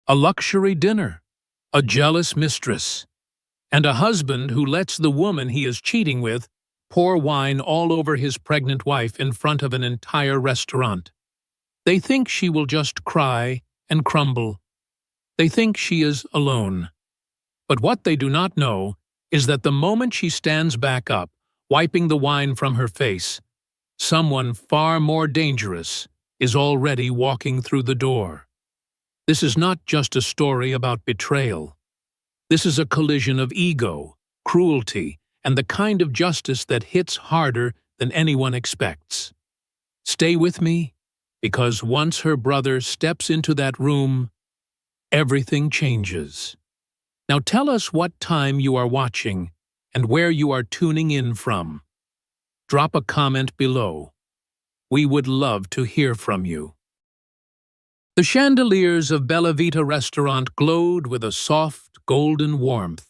a luxury dinner, a jealous mistress, and a husband who lets the woman he is cheating with pour wine all over his pregnant wife in front of an entire restaurant. They think she will just cry and crumble. They think she is alone. But what they do not know is that the moment she stands back up, wiping the wine from her face, someone far more dangerous is already walking through the door. This is not just a story about betrayal. This is a collision of ego, cruelty, and the kind of justice that hits harder than anyone expects. Stay with me, because once her brother steps into that room, everything changes. Now tell us what time you are watching and where you are tuning in from. Drop a comment below. We would love to hear from you. The chandeliers of Bella Vita restaurant glowed with a soft, golden warmth,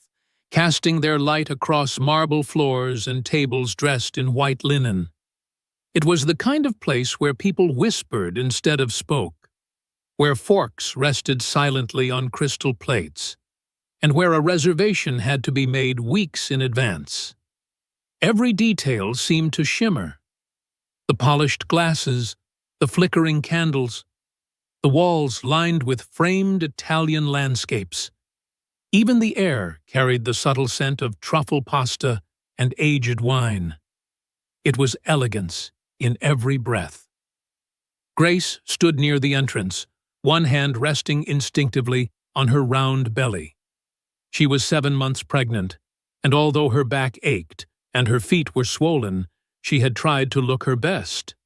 casting their light across marble floors and tables dressed in white linen. It was the kind of place where people whispered instead of spoke, where forks rested silently on crystal plates, and where a reservation had to be made weeks in advance. Every detail seemed to shimmer. The polished glasses, the flickering candles, the walls lined with framed Italian landscapes. Even the air carried the subtle scent of truffle pasta and aged wine. It was elegance in every breath. Grace stood near the entrance, one hand resting instinctively on her round belly. She was 7 months pregnant, and although her back ached and her feet were swollen, she had tried to look her best.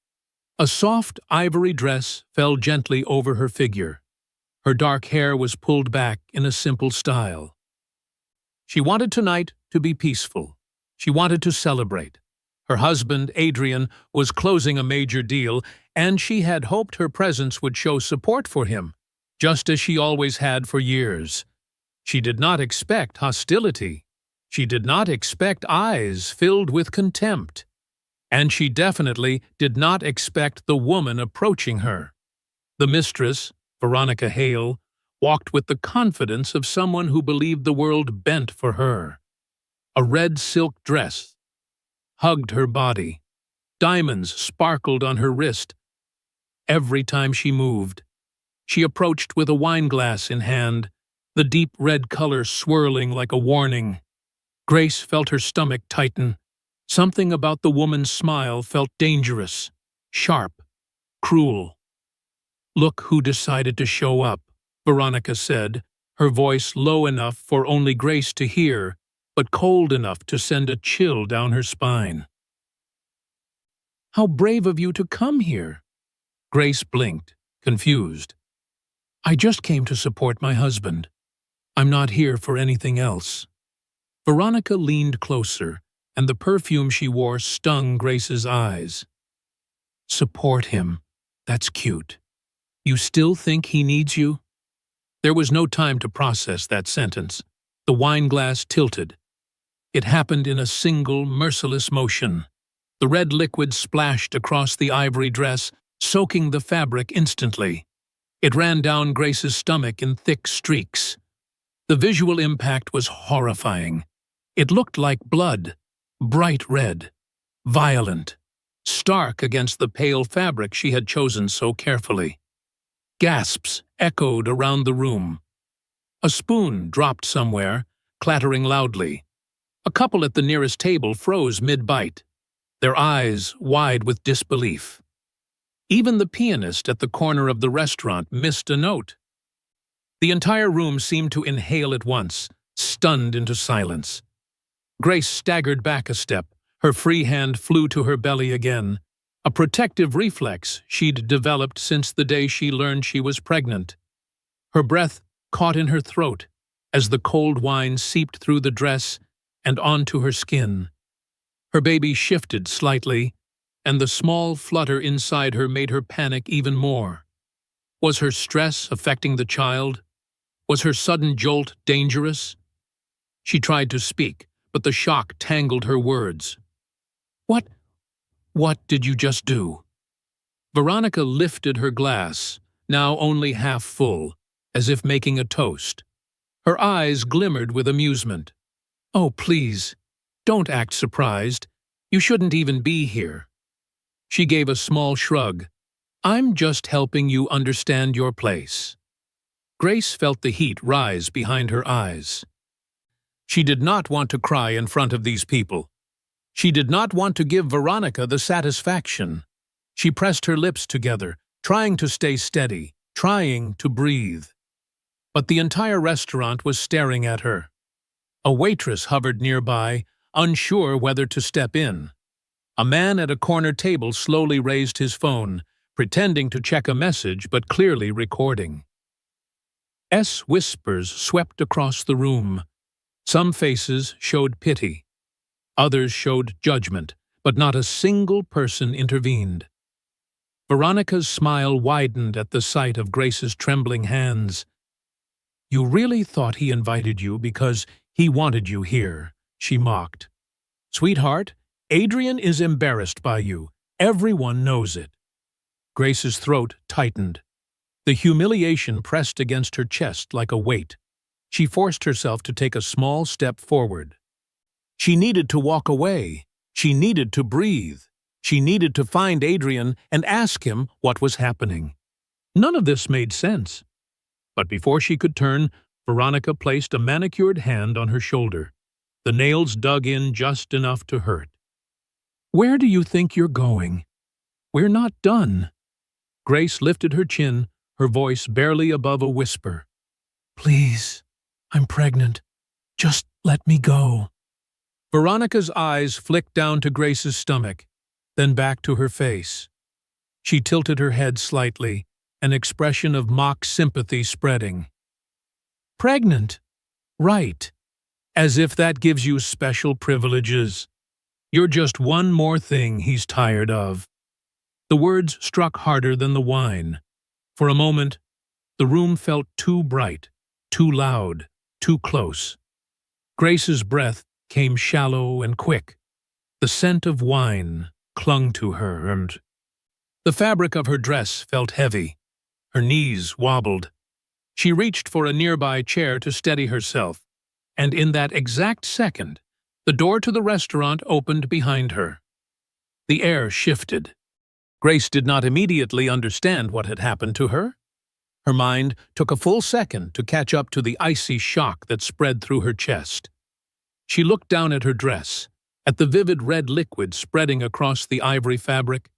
A soft ivory dress fell gently over her figure. Her dark hair was pulled back in a simple style. She wanted tonight to be peaceful. She wanted to celebrate. Her husband, Adrian, was closing a major deal, and she had hoped her presence would show support for him, just as she always had for years. She did not expect hostility. She did not expect eyes filled with contempt. And she definitely did not expect the woman approaching her. The mistress, Veronica Hale, walked with the confidence of someone who believed the world bent for her. A red silk dress hugged her body. Diamonds sparkled on her wrist. Every time she moved, she approached with a wineglass in hand, the deep red color swirling like a warning. Grace felt her stomach tighten. Something about the woman's smile felt dangerous, sharp, cruel. "Look who decided to show up," Veronica said, her voice low enough for only Grace to hear, but cold enough to send a chill down her spine. "How brave of you to come here." Grace blinked, confused. "I just came to support my husband. I'm not here for anything else." Veronica leaned closer, and the perfume she wore stung Grace's eyes. "Support him. That's cute. You still think he needs you?" There was no time to process that sentence. The wineglass tilted. It happened in a single, merciless motion. The red liquid splashed across the ivory dress, soaking the fabric instantly. It ran down Grace's stomach in thick streaks. The visual impact was horrifying. It looked like blood, bright red, violent, stark against the pale fabric she had chosen so carefully. Gasps echoed around the room. A spoon dropped somewhere, clattering loudly. A couple at the nearest table froze mid-bite, their eyes wide with disbelief. Even the pianist at the corner of the restaurant missed a note. The entire room seemed to inhale at once, stunned into silence. Grace staggered back a step. Her free hand flew to her belly again, a protective reflex she'd developed since the day she learned she was pregnant. Her breath caught in her throat as the cold wine seeped through the dress and onto her skin. Her baby shifted slightly, and the small flutter inside her made her panic even more. Was her stress affecting the child? Was her sudden jolt dangerous? She tried to speak, but the shock tangled her words. What did you just do?" Veronica lifted her glass, now only half full, as if making a toast. Her eyes glimmered with amusement. "Oh, please, don't act surprised. You shouldn't even be here." She gave a small shrug. "I'm just helping you understand your place." Grace felt the heat rise behind her eyes. She did not want to cry in front of these people. She did not want to give Veronica the satisfaction. She pressed her lips together, trying to stay steady, trying to breathe. But the entire restaurant was staring at her. A waitress hovered nearby, unsure whether to step in. A man at a corner table slowly raised his phone, pretending to check a message but clearly recording. Whispers swept across the room. Some faces showed pity. Others showed judgment, but not a single person intervened. Veronica's smile widened at the sight of Grace's trembling hands. "You really thought he invited you because he wanted you here," she mocked. "Sweetheart, Adrian is embarrassed by you. Everyone knows it." Grace's throat tightened. The humiliation pressed against her chest like a weight. She forced herself to take a small step forward. She needed to walk away. She needed to breathe. She needed to find Adrian and ask him what was happening. None of this made sense. But before she could turn, Veronica placed a manicured hand on her shoulder. The nails dug in just enough to hurt. "Where do you think you're going? We're not done." Grace lifted her chin, her voice barely above a whisper. "Please, I'm pregnant. Just let me go." Veronica's eyes flicked down to Grace's stomach, then back to her face. She tilted her head slightly, an expression of mock sympathy spreading. "Pregnant? Right. As if that gives you special privileges. You're just one more thing he's tired of." The words struck harder than the wine. For a moment, the room felt too bright, too loud, too close. Grace's breath came shallow and quick. The scent of wine clung to her, and the fabric of her dress felt heavy. Her knees wobbled. She reached for a nearby chair to steady herself, and in that exact second, the door to the restaurant opened behind her. The air shifted. Grace did not immediately understand what had happened to her. Her mind took a full second to catch up to the icy shock that spread through her chest. She looked down at her dress, at the vivid red liquid spreading across the ivory fabric,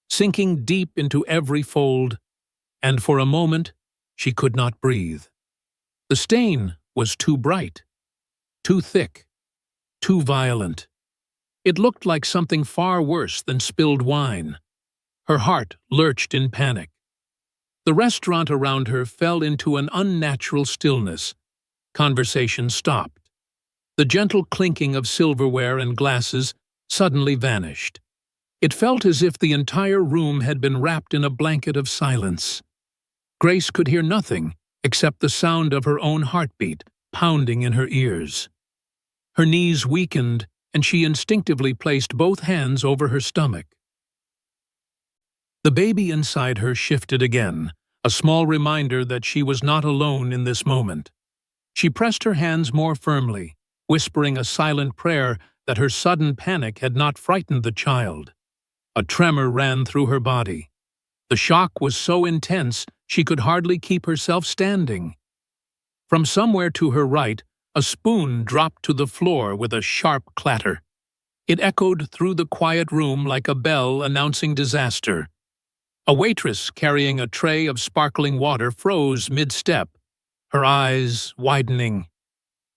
sinking deep into every fold, and for a moment she could not breathe. The stain was too bright, too thick, too violent. It looked like something far worse than spilled wine. Her heart lurched in panic. The restaurant around her fell into an unnatural stillness. Conversation stopped. The gentle clinking of silverware and glasses suddenly vanished. It felt as if the entire room had been wrapped in a blanket of silence. Grace could hear nothing except the sound of her own heartbeat pounding in her ears. Her knees weakened, and she instinctively placed both hands over her stomach. The baby inside her shifted again, a small reminder that she was not alone in this moment. She pressed her hands more firmly, whispering a silent prayer that her sudden panic had not frightened the child. A tremor ran through her body. The shock was so intense she could hardly keep herself standing. From somewhere to her right, a spoon dropped to the floor with a sharp clatter. It echoed through the quiet room like a bell announcing disaster. A waitress carrying a tray of sparkling water froze mid-step, her eyes widening.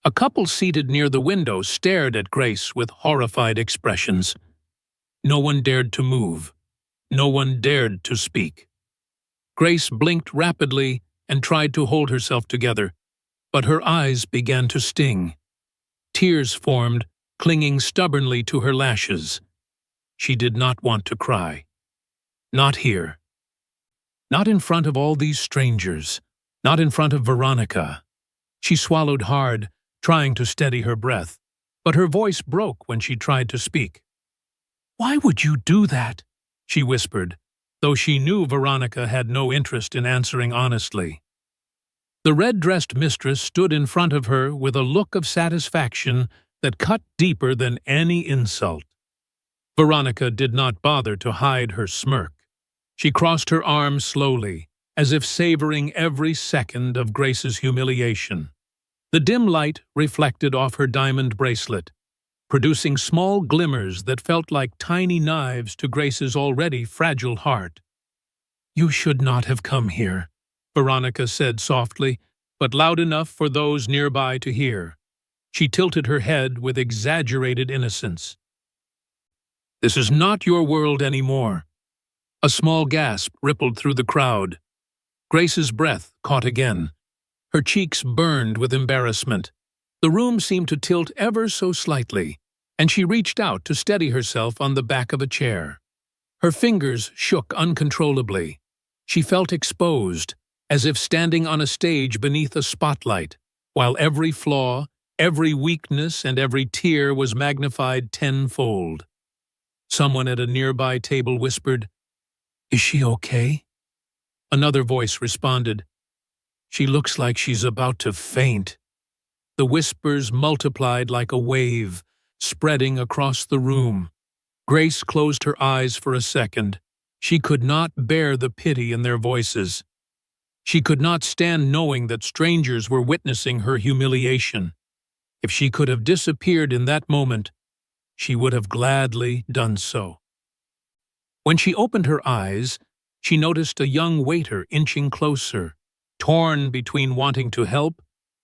A couple seated near the window stared at Grace with horrified expressions. No one dared to move. No one dared to speak. Grace blinked rapidly and tried to hold herself together, but her eyes began to sting. Tears formed, clinging stubbornly to her lashes. She did not want to cry. Not here. Not in front of all these strangers. Not in front of Veronica. She swallowed hard, trying to steady her breath, but her voice broke when she tried to speak. "Why would you do that?" she whispered, though she knew Veronica had no interest in answering honestly. The red-dressed mistress stood in front of her with a look of satisfaction that cut deeper than any insult. Veronica did not bother to hide her smirk. She crossed her arms slowly, as if savoring every second of Grace's humiliation. The dim light reflected off her diamond bracelet, producing small glimmers that felt like tiny knives to Grace's already fragile heart. "You should not have come here," Veronica said softly, but loud enough for those nearby to hear. She tilted her head with exaggerated innocence. "This is not your world anymore." A small gasp rippled through the crowd. Grace's breath caught again. Her cheeks burned with embarrassment. The room seemed to tilt ever so slightly, and she reached out to steady herself on the back of a chair. Her fingers shook uncontrollably. She felt exposed, as if standing on a stage beneath a spotlight, while every flaw, every weakness, and every tear was magnified tenfold. Someone at a nearby table whispered, "Is she okay?" Another voice responded, "She looks like she's about to faint." The whispers multiplied like a wave, spreading across the room. Grace closed her eyes for a second. She could not bear the pity in their voices. She could not stand knowing that strangers were witnessing her humiliation. If she could have disappeared in that moment, she would have gladly done so. When she opened her eyes, she noticed a young waiter inching closer, torn between wanting to help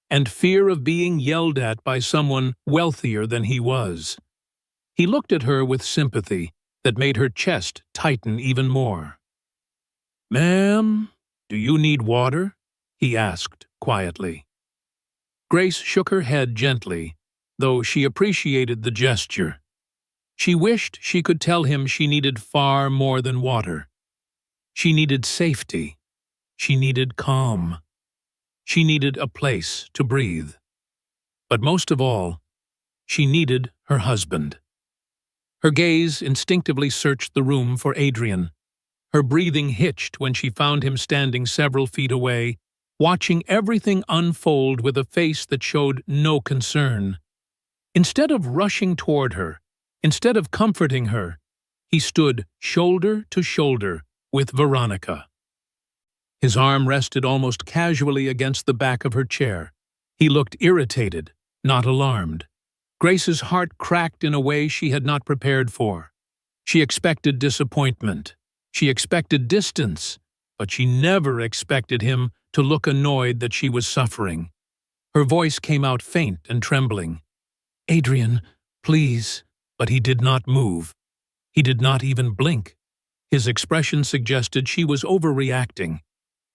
and fear of being yelled at by someone wealthier than he was. He looked at her with sympathy that made her chest tighten even more. "Ma'am, do you need water?" he asked quietly. Grace shook her head gently, though she appreciated the gesture. She wished she could tell him she needed far more than water. She needed safety. She needed calm. She needed a place to breathe. But most of all, she needed her husband. Her gaze instinctively searched the room for Adrian. Her breathing hitched when she found him standing several feet away, watching everything unfold with a face that showed no concern. Instead of rushing toward her, instead of comforting her, he stood shoulder to shoulder with Veronica. His arm rested almost casually against the back of her chair. He looked irritated, not alarmed. Grace's heart cracked in a way she had not prepared for. She expected disappointment. She expected distance, but she never expected him to look annoyed that she was suffering. Her voice came out faint and trembling. "Adrian, please." But he did not move. He did not even blink. His expression suggested she was overreacting,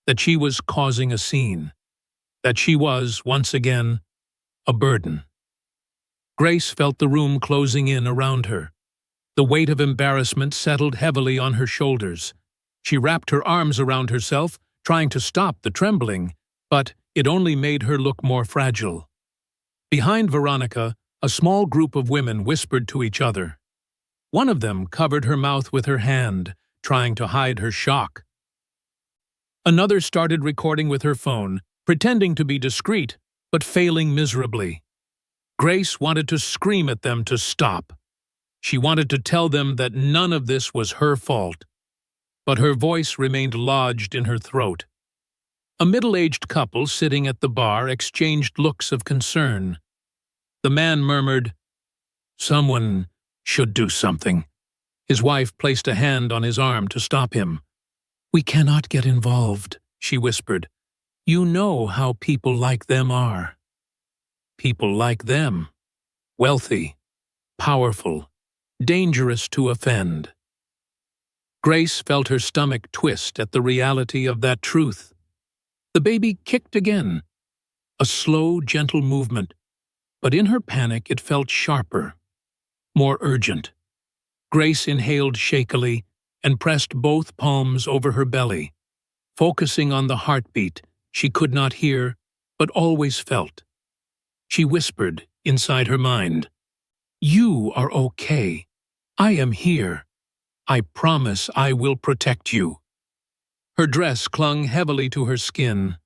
that she was causing a scene, that she was, once again, a burden. Grace felt the room closing in around her. The weight of embarrassment settled heavily on her shoulders. She wrapped her arms around herself, trying to stop the trembling, but it only made her look more fragile. Behind Veronica, a small group of women whispered to each other. One of them covered her mouth with her hand, trying to hide her shock. Another started recording with her phone, pretending to be discreet, but failing miserably. Grace wanted to scream at them to stop. She wanted to tell them that none of this was her fault. But her voice remained lodged in her throat. A middle-aged couple sitting at the bar exchanged looks of concern. The man murmured, "Someone should do something." His wife placed a hand on his arm to stop him. "We cannot get involved," she whispered. "You know how people like them are." People like them. Wealthy, powerful, dangerous to offend. Grace felt her stomach twist at the reality of that truth. The baby kicked again. A slow, gentle movement, but in her panic it felt sharper, more urgent. Grace inhaled shakily and pressed both palms over her belly, focusing on the heartbeat she could not hear but always felt. She whispered inside her mind, "You are okay. I am here. I promise I will protect you." Her dress clung heavily to her skin.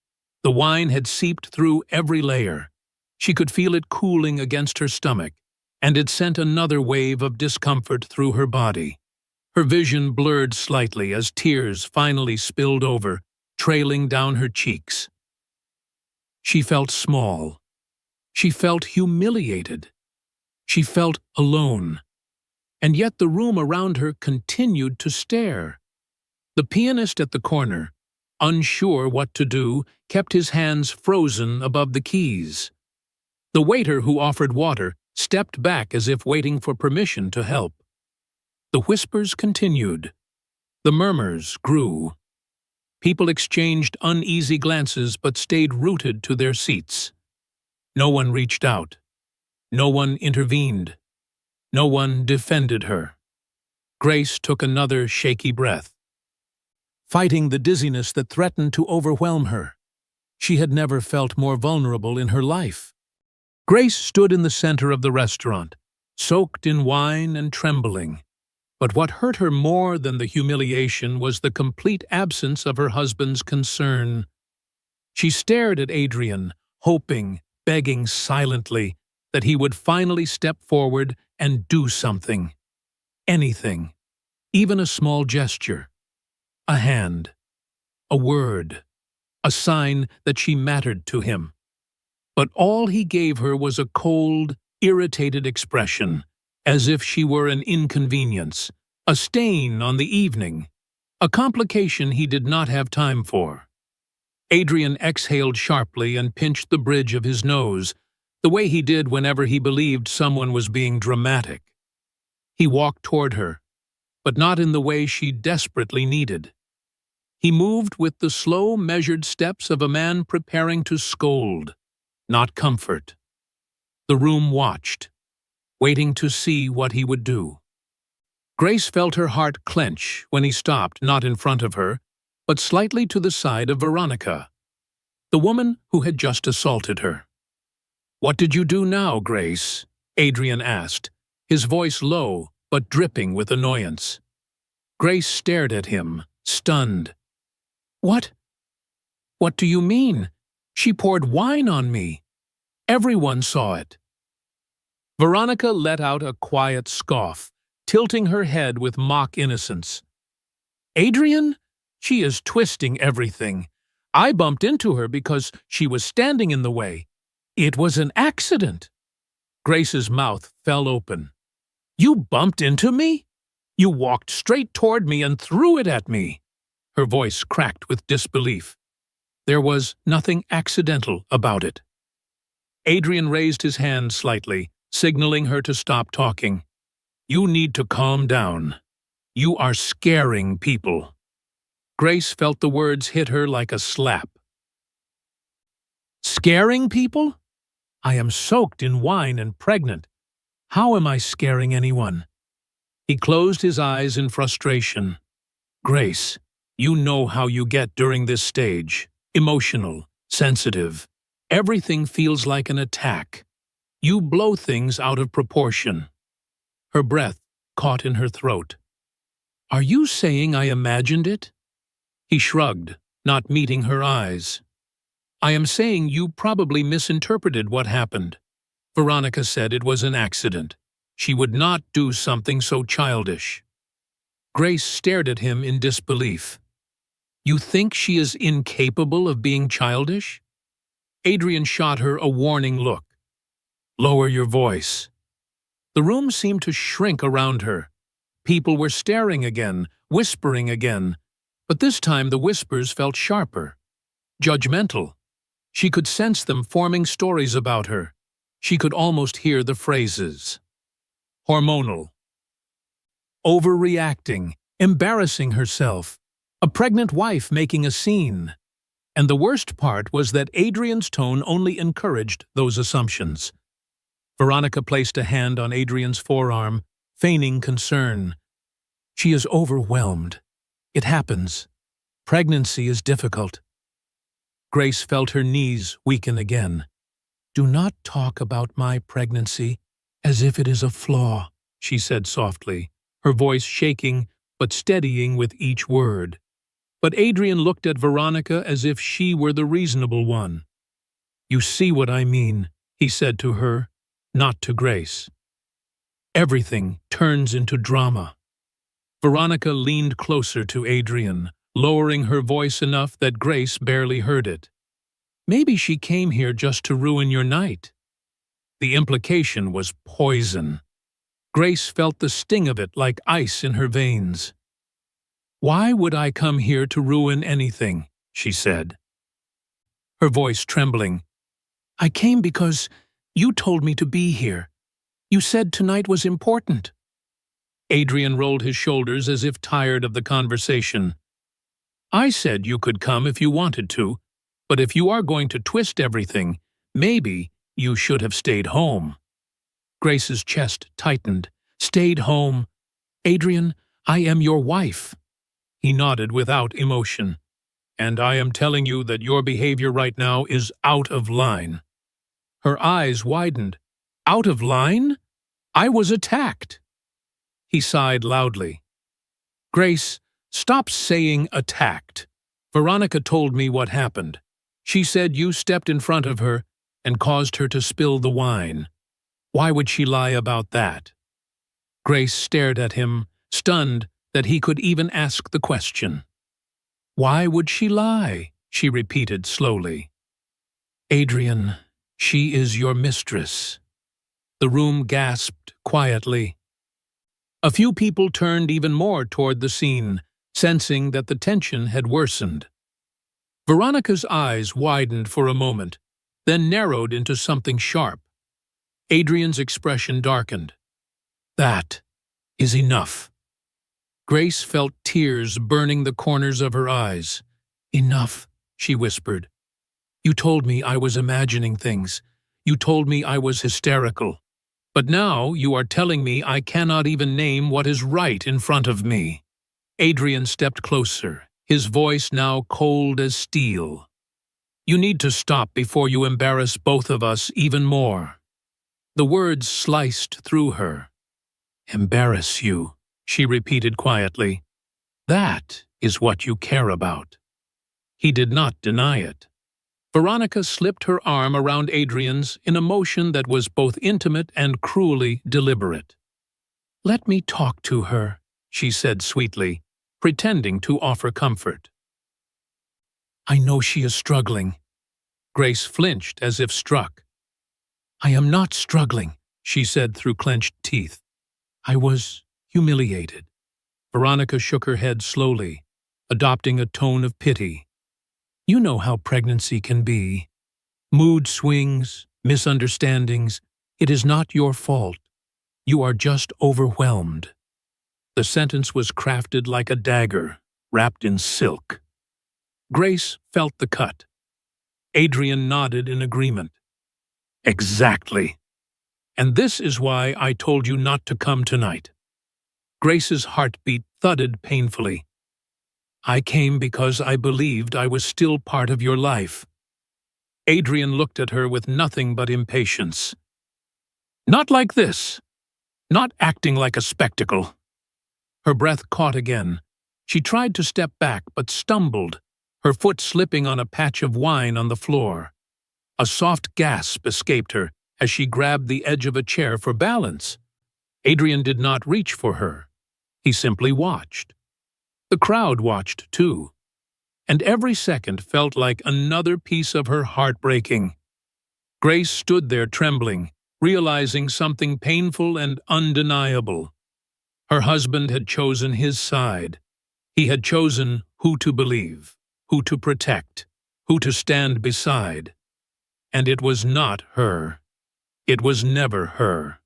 The wine had seeped through every layer. She could feel it cooling against her stomach, and it sent another wave of discomfort through her body. Her vision blurred slightly as tears finally spilled over, trailing down her cheeks. She felt small. She felt humiliated. She felt alone. And yet the room around her continued to stare. The pianist at the corner, unsure what to do, kept his hands frozen above the keys. The waiter who offered water stepped back as if waiting for permission to help. The whispers continued. The murmurs grew. People exchanged uneasy glances but stayed rooted to their seats. No one reached out. No one intervened. No one defended her. Grace took another shaky breath, fighting the dizziness that threatened to overwhelm her. She had never felt more vulnerable in her life. Grace stood in the center of the restaurant, soaked in wine and trembling. But what hurt her more than the humiliation was the complete absence of her husband's concern. She stared at Adrian, hoping, begging silently, that he would finally step forward and do something. Anything. Even a small gesture. A hand. A word. A sign that she mattered to him. But all he gave her was a cold, irritated expression, as if she were an inconvenience, a stain on the evening, a complication he did not have time for. Adrian exhaled sharply and pinched the bridge of his nose, the way he did whenever he believed someone was being dramatic. He walked toward her, but not in the way she desperately needed. He moved with the slow, measured steps of a man preparing to scold, not comfort. The room watched, waiting to see what he would do. Grace felt her heart clench when he stopped, not in front of her, but slightly to the side of Veronica, the woman who had just assaulted her. "What did you do now, Grace?" Adrian asked, his voice low but dripping with annoyance. Grace stared at him, stunned. "What? What do you mean? She poured wine on me. Everyone saw it." Veronica let out a quiet scoff, tilting her head with mock innocence. "Adrian? She is twisting everything. I bumped into her because she was standing in the way. It was an accident." Grace's mouth fell open. "You bumped into me? You walked straight toward me and threw it at me." Her voice cracked with disbelief. There was nothing accidental about it. Adrian raised his hand slightly, signaling her to stop talking. "You need to calm down. You are scaring people." Grace felt the words hit her like a slap. "Scaring people? I am soaked in wine and pregnant. How am I scaring anyone?" He closed his eyes in frustration. "Grace, you know how you get during this stage. Emotional, sensitive. Everything feels like an attack. You blow things out of proportion." Her breath caught in her throat. "Are you saying I imagined it?" He shrugged, not meeting her eyes. "I am saying you probably misinterpreted what happened." Veronica said it was an accident. She would not do something so childish. Grace stared at him in disbelief. "You think she is incapable of being childish?" Adrian shot her a warning look. "Lower your voice." The room seemed to shrink around her. People were staring again, whispering again, but this time the whispers felt sharper, judgmental. She could sense them forming stories about her. She could almost hear the phrases. Hormonal. Overreacting, embarrassing herself, a pregnant wife making a scene. And the worst part was that Adrian's tone only encouraged those assumptions. Veronica placed a hand on Adrian's forearm, feigning concern. "She is overwhelmed. It happens. Pregnancy is difficult." Grace felt her knees weaken again. "Do not talk about my pregnancy as if it is a flaw," she said softly, her voice shaking but steadying with each word. But Adrian looked at Veronica as if she were the reasonable one. "You see what I mean," he said to her, not to Grace. "Everything turns into drama." Veronica leaned closer to Adrian, lowering her voice enough that Grace barely heard it. "Maybe she came here just to ruin your night." The implication was poison. Grace felt the sting of it like ice in her veins. "Why would I come here to ruin anything?" she said, her voice trembling. "I came because you told me to be here. You said tonight was important." Adrian rolled his shoulders as if tired of the conversation. "I said you could come if you wanted to, but if you are going to twist everything, maybe you should have stayed home." Grace's chest tightened. "Stayed home? Adrian, I am your wife." He nodded without emotion. "And I am telling you that your behavior right now is out of line." Her eyes widened. "Out of line? I was attacked." He sighed loudly. "Grace, stop saying attacked. Veronica told me what happened. She said you stepped in front of her and caused her to spill the wine. Why would she lie about that?" Grace stared at him, stunned that he could even ask the question. "Why would she lie?" she repeated slowly. "Adrian, she is your mistress." The room gasped quietly. A few people turned even more toward the scene, sensing that the tension had worsened. Veronica's eyes widened for a moment, then narrowed into something sharp. Adrian's expression darkened. "That is enough." Grace felt tears burning the corners of her eyes. "Enough," she whispered. "You told me I was imagining things. You told me I was hysterical. But now you are telling me I cannot even name what is right in front of me." Adrian stepped closer, his voice now cold as steel. "You need to stop before you embarrass both of us even more." The words sliced through her. "Embarrass you," she repeated quietly. "That is what you care about." He did not deny it. Veronica slipped her arm around Adrian's in a motion that was both intimate and cruelly deliberate. "Let me talk to her," she said sweetly, pretending to offer comfort. "I know she is struggling." Grace flinched as if struck. "I am not struggling," she said through clenched teeth. "I was humiliated." Veronica shook her head slowly, adopting a tone of pity. "You know how pregnancy can be. Mood swings, misunderstandings. It is not your fault. You are just overwhelmed." The sentence was crafted like a dagger, wrapped in silk. Grace felt the cut. Adrian nodded in agreement. "Exactly. And this is why I told you not to come tonight." Grace's heartbeat thudded painfully. "I came because I believed I was still part of your life." Adrian looked at her with nothing but impatience. "Not like this. Not acting like a spectacle." Her breath caught again. She tried to step back but stumbled, her foot slipping on a patch of wine on the floor. A soft gasp escaped her as she grabbed the edge of a chair for balance. Adrian did not reach for her. He simply watched. The crowd watched too, and every second felt like another piece of her heart breaking. Grace stood there trembling, realizing something painful and undeniable. Her husband had chosen his side. He had chosen who to believe, who to protect, who to stand beside. And it was not her. It was never her.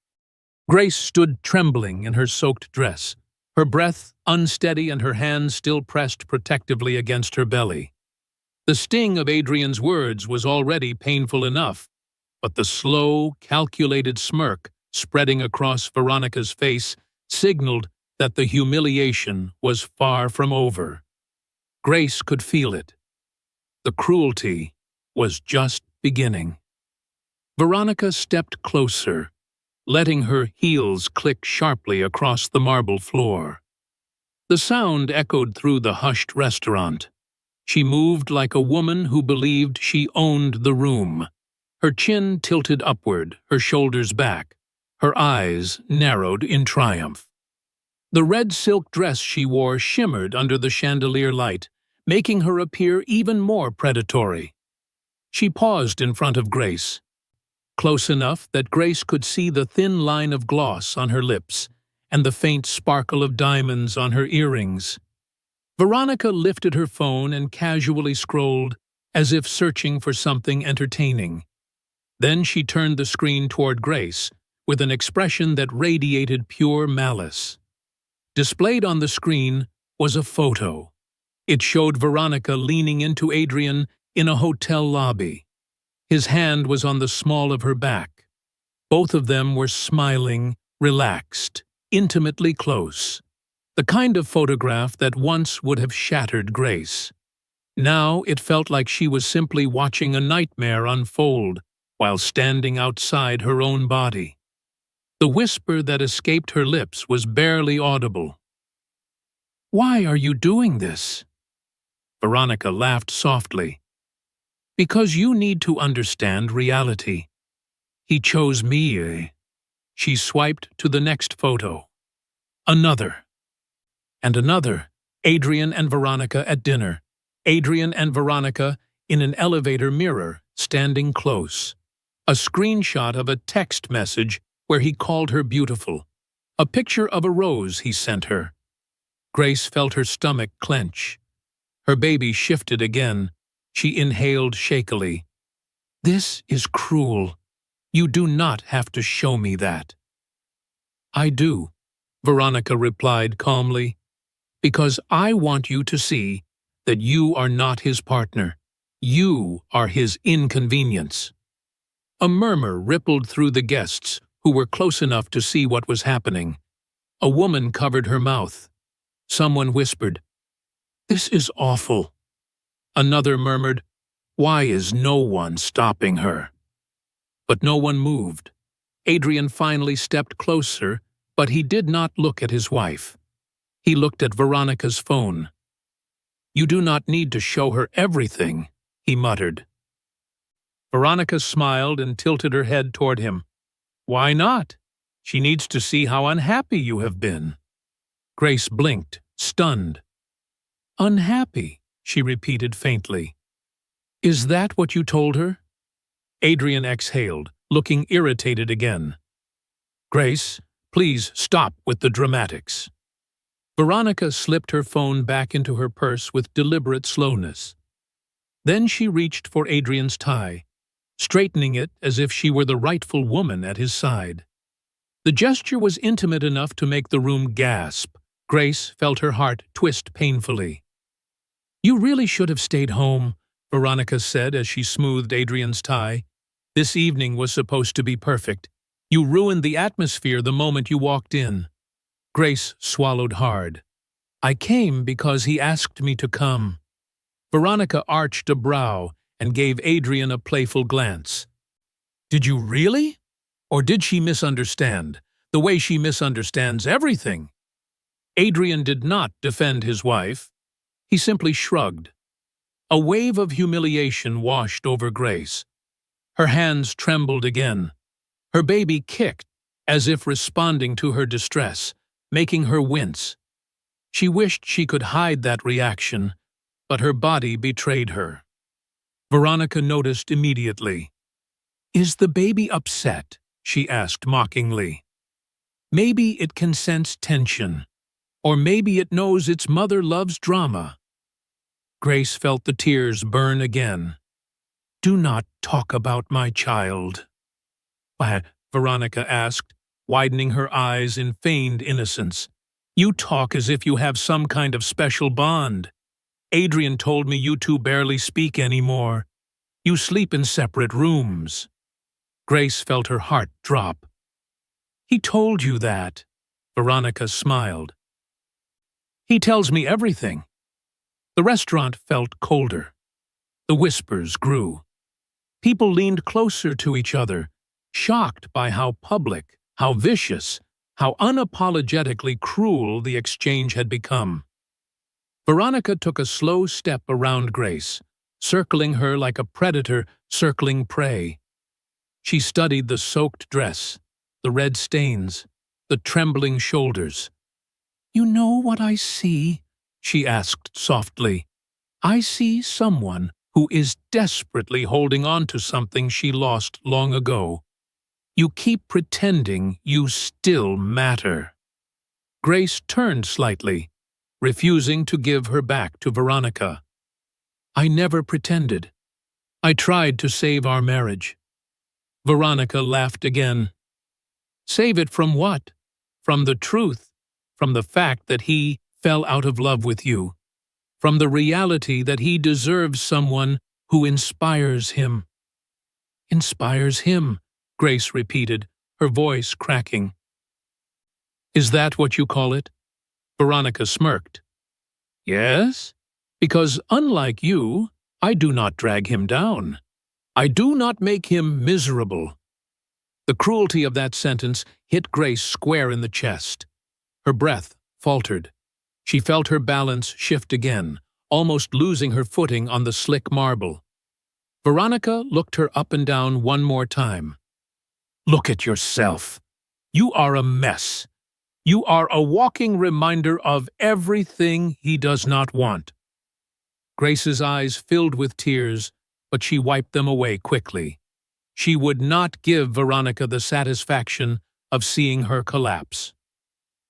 Grace stood trembling in her soaked dress, her breath unsteady and her hands still pressed protectively against her belly. The sting of Adrian's words was already painful enough, but the slow, calculated smirk spreading across Veronica's face signaled that the humiliation was far from over. Grace could feel it. The cruelty was just beginning. Veronica stepped closer, letting her heels click sharply across the marble floor. The sound echoed through the hushed restaurant. She moved like a woman who believed she owned the room. Her chin tilted upward, her shoulders back, her eyes narrowed in triumph. The red silk dress she wore shimmered under the chandelier light, making her appear even more predatory. She paused in front of Grace, close enough that Grace could see the thin line of gloss on her lips and the faint sparkle of diamonds on her earrings. Veronica lifted her phone and casually scrolled, as if searching for something entertaining. Then she turned the screen toward Grace, with an expression that radiated pure malice. Displayed on the screen was a photo. It showed Veronica leaning into Adrian in a hotel lobby. His hand was on the small of her back. Both of them were smiling, relaxed, intimately close. The kind of photograph that once would have shattered Grace. Now it felt like she was simply watching a nightmare unfold while standing outside her own body. The whisper that escaped her lips was barely audible. "Why are you doing this?" Veronica laughed softly. "Because you need to understand reality. He chose me, eh?" She swiped to the next photo. Another. And another. Adrian and Veronica at dinner. Adrian and Veronica in an elevator mirror, standing close. A screenshot of a text message where he called her beautiful. A picture of a rose he sent her. Grace felt her stomach clench. Her baby shifted again. She inhaled shakily. "This is cruel. You do not have to show me that." "I do," Veronica replied calmly, "because I want you to see that you are not his partner. You are his inconvenience." A murmur rippled through the guests, who were close enough to see what was happening. A woman covered her mouth. Someone whispered, "This is awful." Another murmured, "Why is no one stopping her?" But no one moved. Adrian finally stepped closer, but he did not look at his wife. He looked at Veronica's phone. "You do not need to show her everything," he muttered. Veronica smiled and tilted her head toward him. "Why not? She needs to see how unhappy you have been." Grace blinked, stunned. "Unhappy," she repeated faintly. "Is that what you told her?" Adrian exhaled, looking irritated again. "Grace, please stop with the dramatics." Veronica slipped her phone back into her purse with deliberate slowness. Then she reached for Adrian's tie, straightening it as if she were the rightful woman at his side. The gesture was intimate enough to make the room gasp. Grace felt her heart twist painfully. "You really should have stayed home," Veronica said as she smoothed Adrian's tie. "This evening was supposed to be perfect. You ruined the atmosphere the moment you walked in." Grace swallowed hard. "I came because he asked me to come." Veronica arched a brow and gave Adrian a playful glance. "Did you really? Or did she misunderstand, the way she misunderstands everything?" Adrian did not defend his wife. He simply shrugged. A wave of humiliation washed over Grace. Her hands trembled again. Her baby kicked, as if responding to her distress, making her wince. She wished she could hide that reaction, but her body betrayed her. Veronica noticed immediately. "Is the baby upset?" she asked mockingly. "Maybe it can sense tension, or maybe it knows its mother loves drama." Grace felt the tears burn again. "Do not talk about my child." "Why?" Veronica asked, widening her eyes in feigned innocence. "You talk as if you have some kind of special bond. Adrian told me you two barely speak anymore. You sleep in separate rooms." Grace felt her heart drop. "He told you that?" Veronica smiled. "He tells me everything." The restaurant felt colder. The whispers grew. People leaned closer to each other, shocked by how public, how vicious, how unapologetically cruel the exchange had become. Veronica took a slow step around Grace, circling her like a predator circling prey. She studied the soaked dress, the red stains, the trembling shoulders. "You know what I see?" she asked softly. "I see someone who is desperately holding on to something she lost long ago. You keep pretending you still matter." Grace turned slightly, refusing to give her back to Veronica. "I never pretended. I tried to save our marriage." Veronica laughed again. "Save it from what? From the truth, from the fact that he fell out of love with you, from the reality that he deserves someone who inspires him." "Inspires him," Grace repeated, her voice cracking. "Is that what you call it?" Veronica smirked. "Yes, because unlike you, I do not drag him down. I do not make him miserable." The cruelty of that sentence hit Grace square in the chest. Her breath faltered. She felt her balance shift again, almost losing her footing on the slick marble. Veronica looked her up and down one more time. "Look at yourself. You are a mess. You are a walking reminder of everything he does not want." Grace's eyes filled with tears, but she wiped them away quickly. She would not give Veronica the satisfaction of seeing her collapse.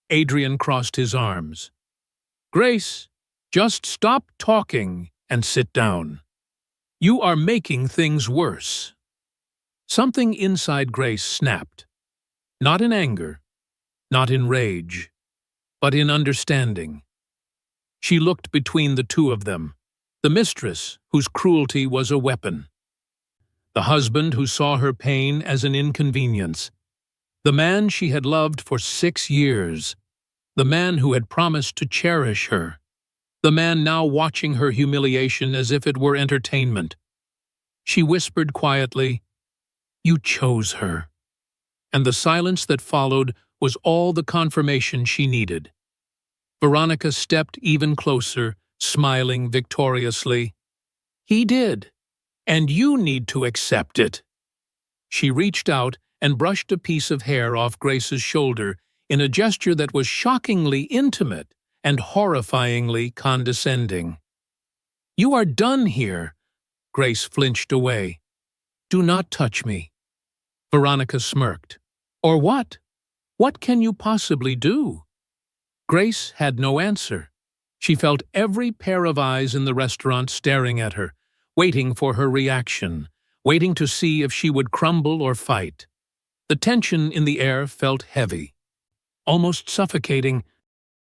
Adrian crossed his arms. "Grace, just stop talking and sit down. You are making things worse." Something inside Grace snapped. Not in anger, not in rage, but in understanding. She looked between the two of them, the mistress whose cruelty was a weapon, the husband who saw her pain as an inconvenience, the man she had loved for 6 years, the man who had promised to cherish her, the man now watching her humiliation as if it were entertainment. She whispered quietly, "You chose her." And the silence that followed was all the confirmation she needed. Veronica stepped even closer, smiling victoriously. "He did, and you need to accept it." She reached out and brushed a piece of hair off Grace's shoulder in a gesture that was shockingly intimate and horrifyingly condescending. "You are done here." Grace flinched away. "Do not touch me." Veronica smirked. "Or what? What can you possibly do?" Grace had no answer. She felt every pair of eyes in the restaurant staring at her, waiting for her reaction, waiting to see if she would crumble or fight. The tension in the air felt heavy, almost suffocating.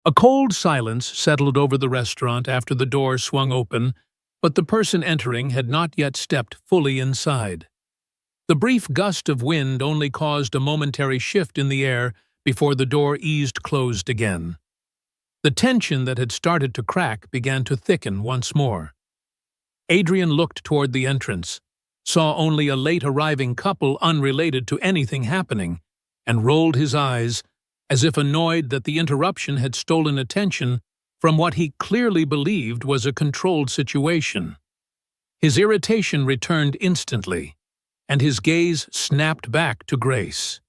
A cold silence settled over the restaurant after the door swung open, but the person entering had not yet stepped fully inside. The brief gust of wind only caused a momentary shift in the air before the door eased closed again. The tension that had started to crack began to thicken once more. Adrian looked toward the entrance, saw only a late-arriving couple unrelated to anything happening, and rolled his eyes, as if annoyed that the interruption had stolen attention from what he clearly believed was a controlled situation. His irritation returned instantly, and his gaze snapped back to Grace.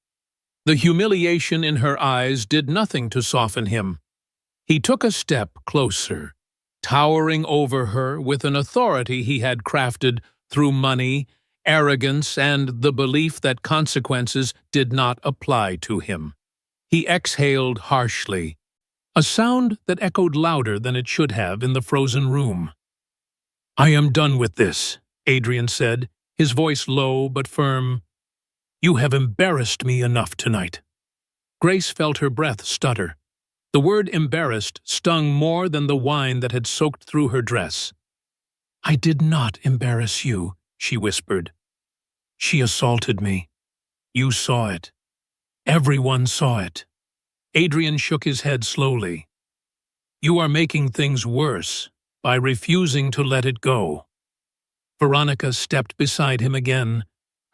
The humiliation in her eyes did nothing to soften him. He took a step closer, towering over her with an authority he had crafted through money, arrogance, and the belief that consequences did not apply to him. He exhaled harshly, a sound that echoed louder than it should have in the frozen room. "I am done with this," Adrian said, his voice low but firm. "You have embarrassed me enough tonight." Grace felt her breath stutter. The word embarrassed stung more than the wine that had soaked through her dress. "I did not embarrass you," she whispered. "She assaulted me. You saw it. Everyone saw it." Adrian shook his head slowly. "You are making things worse by refusing to let it go." Veronica stepped beside him again,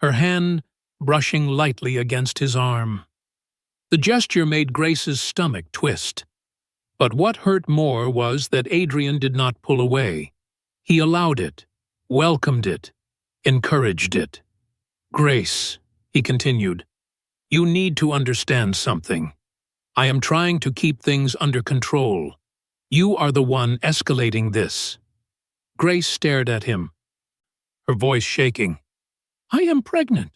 her hand brushing lightly against his arm. The gesture made Grace's stomach twist. But what hurt more was that Adrian did not pull away. He allowed it, welcomed it, encouraged it. "Grace," he continued, "you need to understand something. I am trying to keep things under control. You are the one escalating this." Grace stared at him, her voice shaking. "I am pregnant.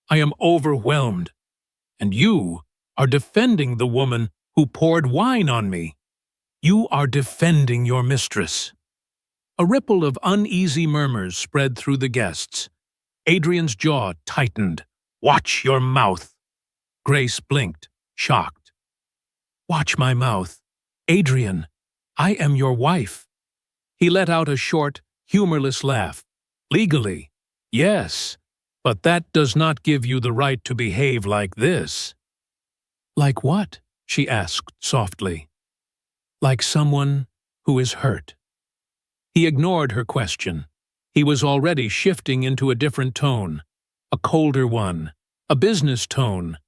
I am overwhelmed. And you are defending the woman who poured wine on me. You are defending your mistress." A ripple of uneasy murmurs spread through the guests. Adrian's jaw tightened. "Watch your mouth." Grace blinked, shocked. "Watch my mouth. Adrian, I am your wife." He let out a short, humorless laugh. "Legally, yes, but that does not give you the right to behave like this." "Like what?" she asked softly. "Like someone who is hurt." He ignored her question. He was already shifting into a different tone, a colder one, a business tone,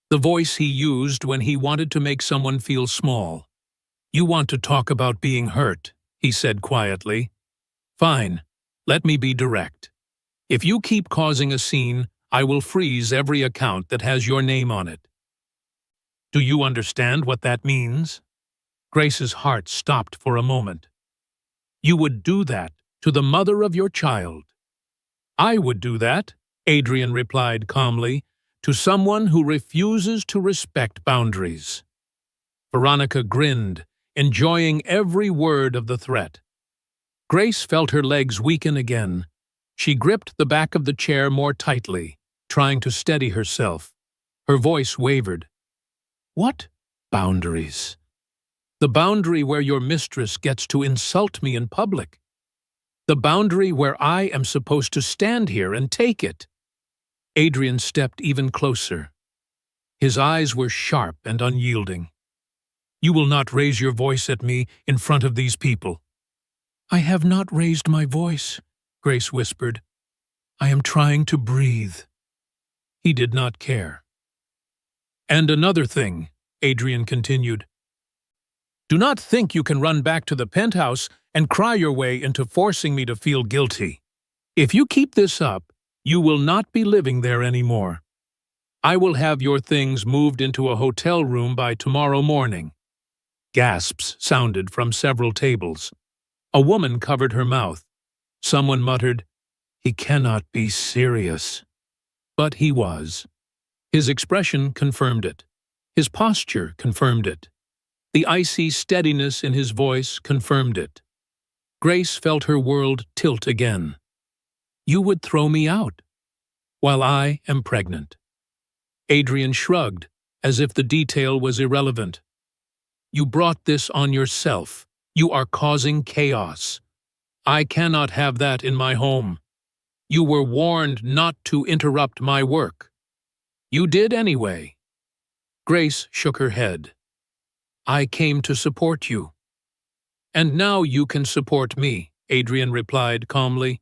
the voice he used when he wanted to make someone feel small. "You want to talk about being hurt," he said quietly. "Fine, let me be direct. If you keep causing a scene, I will freeze every account that has your name on it. Do you understand what that means?" Grace's heart stopped for a moment. "You would do that to the mother of your child." "I would do that," Adrian replied calmly, "to someone who refuses to respect boundaries." Veronica grinned, enjoying every word of the threat. Grace felt her legs weaken again. She gripped the back of the chair more tightly, trying to steady herself. Her voice wavered. "What boundaries?" "The boundary where your mistress gets to insult me in public. The boundary where I am supposed to stand here and take it." Adrian stepped even closer. His eyes were sharp and unyielding. "You will not raise your voice at me in front of these people." "I have not raised my voice," Grace whispered. "I am trying to breathe." He did not care. "And another thing," Adrian continued. "Do not think you can run back to the penthouse and cry your way into forcing me to feel guilty. If you keep this up, you will not be living there anymore. I will have your things moved into a hotel room by tomorrow morning." Gasps sounded from several tables. A woman covered her mouth. Someone muttered, "He cannot be serious." But he was. His expression confirmed it. His posture confirmed it. The icy steadiness in his voice confirmed it. Grace felt her world tilt again. "You would throw me out, while I am pregnant." Adrian shrugged, as if the detail was irrelevant. "You brought this on yourself. You are causing chaos. I cannot have that in my home. You were warned not to interrupt my work. You did anyway." Grace shook her head. "I came to support you." "And now you can support me," Adrian replied calmly.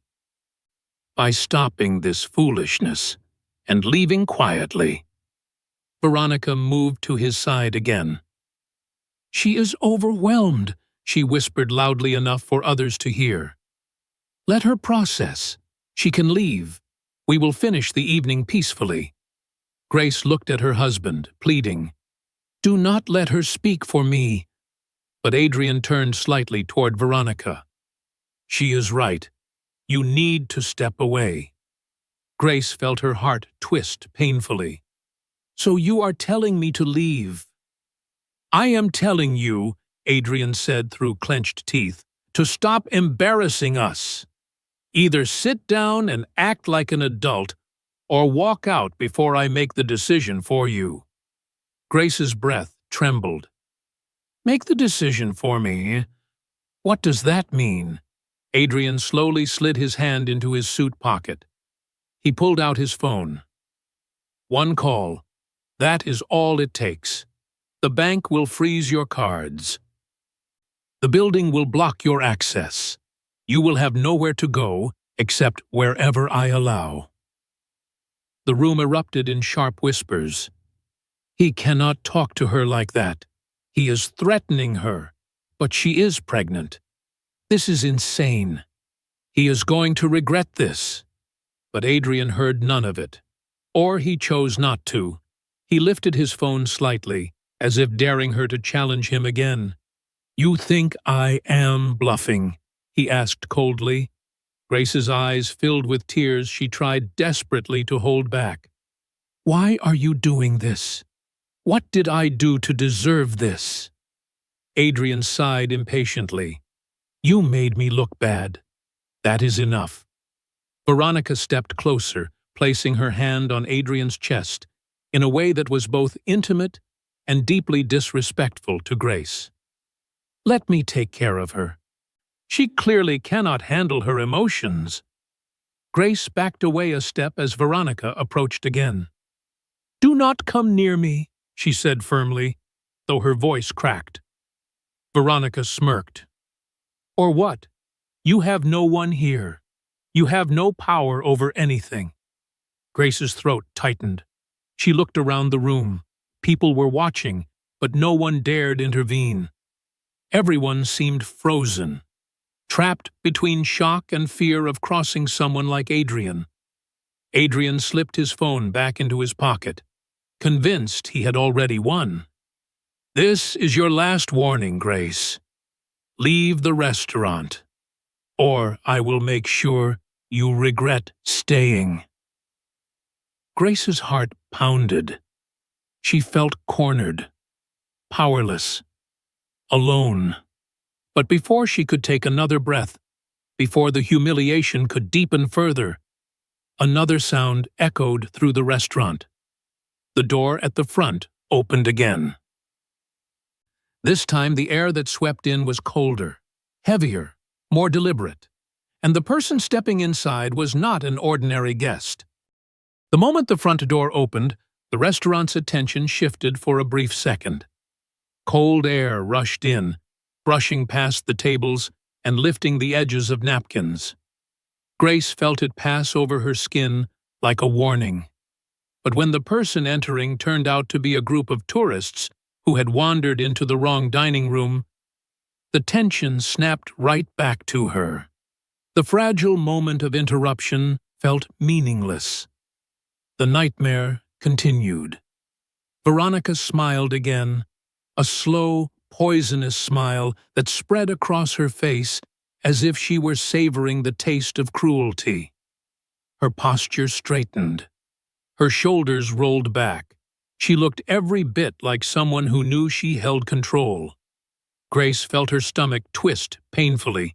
"By stopping this foolishness and leaving quietly." Veronica moved to his side again. "She is overwhelmed," she whispered loudly enough for others to hear. "Let her process. She can leave. We will finish the evening peacefully." Grace looked at her husband, pleading, "Do not let her speak for me." But Adrian turned slightly toward Veronica. "She is right. You need to step away." Grace felt her heart twist painfully. "So you are telling me to leave?" "I am telling you," Adrian said through clenched teeth, "to stop embarrassing us. Either sit down and act like an adult, or walk out before I make the decision for you." Grace's breath trembled. "Make the decision for me? What does that mean?" Adrian slowly slid his hand into his suit pocket. He pulled out his phone. "One call. That is all it takes. The bank will freeze your cards. The building will block your access. You will have nowhere to go except wherever I allow." The room erupted in sharp whispers. He cannot talk to her like that. He is threatening her, but she is pregnant. This is insane. He is going to regret this. But Adrian heard none of it. Or he chose not to. He lifted his phone slightly, as if daring her to challenge him again. "You think I am bluffing?" he asked coldly. Grace's eyes filled with tears she tried desperately to hold back. "Why are you doing this? What did I do to deserve this?" Adrian sighed impatiently. "You made me look bad. That is enough." Veronica stepped closer, placing her hand on Adrian's chest in a way that was both intimate and deeply disrespectful to Grace. "Let me take care of her. She clearly cannot handle her emotions." Grace backed away a step as Veronica approached again. "Do not come near me," she said firmly, though her voice cracked. Veronica smirked. "Or what? You have no one here. You have no power over anything." Grace's throat tightened. She looked around the room. People were watching, but no one dared intervene. Everyone seemed frozen, trapped between shock and fear of crossing someone like Adrian. Adrian slipped his phone back into his pocket, convinced he had already won. "This is your last warning, Grace. Leave the restaurant, or I will make sure you regret staying." Grace's heart pounded. She felt cornered, powerless, alone. But before she could take another breath, before the humiliation could deepen further, another sound echoed through the restaurant. The door at the front opened again. This time the air that swept in was colder, heavier, more deliberate, and the person stepping inside was not an ordinary guest. The moment the front door opened, the restaurant's attention shifted for a brief second. Cold air rushed in, brushing past the tables and lifting the edges of napkins. Grace felt it pass over her skin like a warning. But when the person entering turned out to be a group of tourists who had wandered into the wrong dining room, the tension snapped right back to her. The fragile moment of interruption felt meaningless. The nightmare continued. Veronica smiled again, a slow, poisonous smile that spread across her face as if she were savoring the taste of cruelty. Her posture straightened. Her shoulders rolled back. She looked every bit like someone who knew she held control. Grace felt her stomach twist painfully.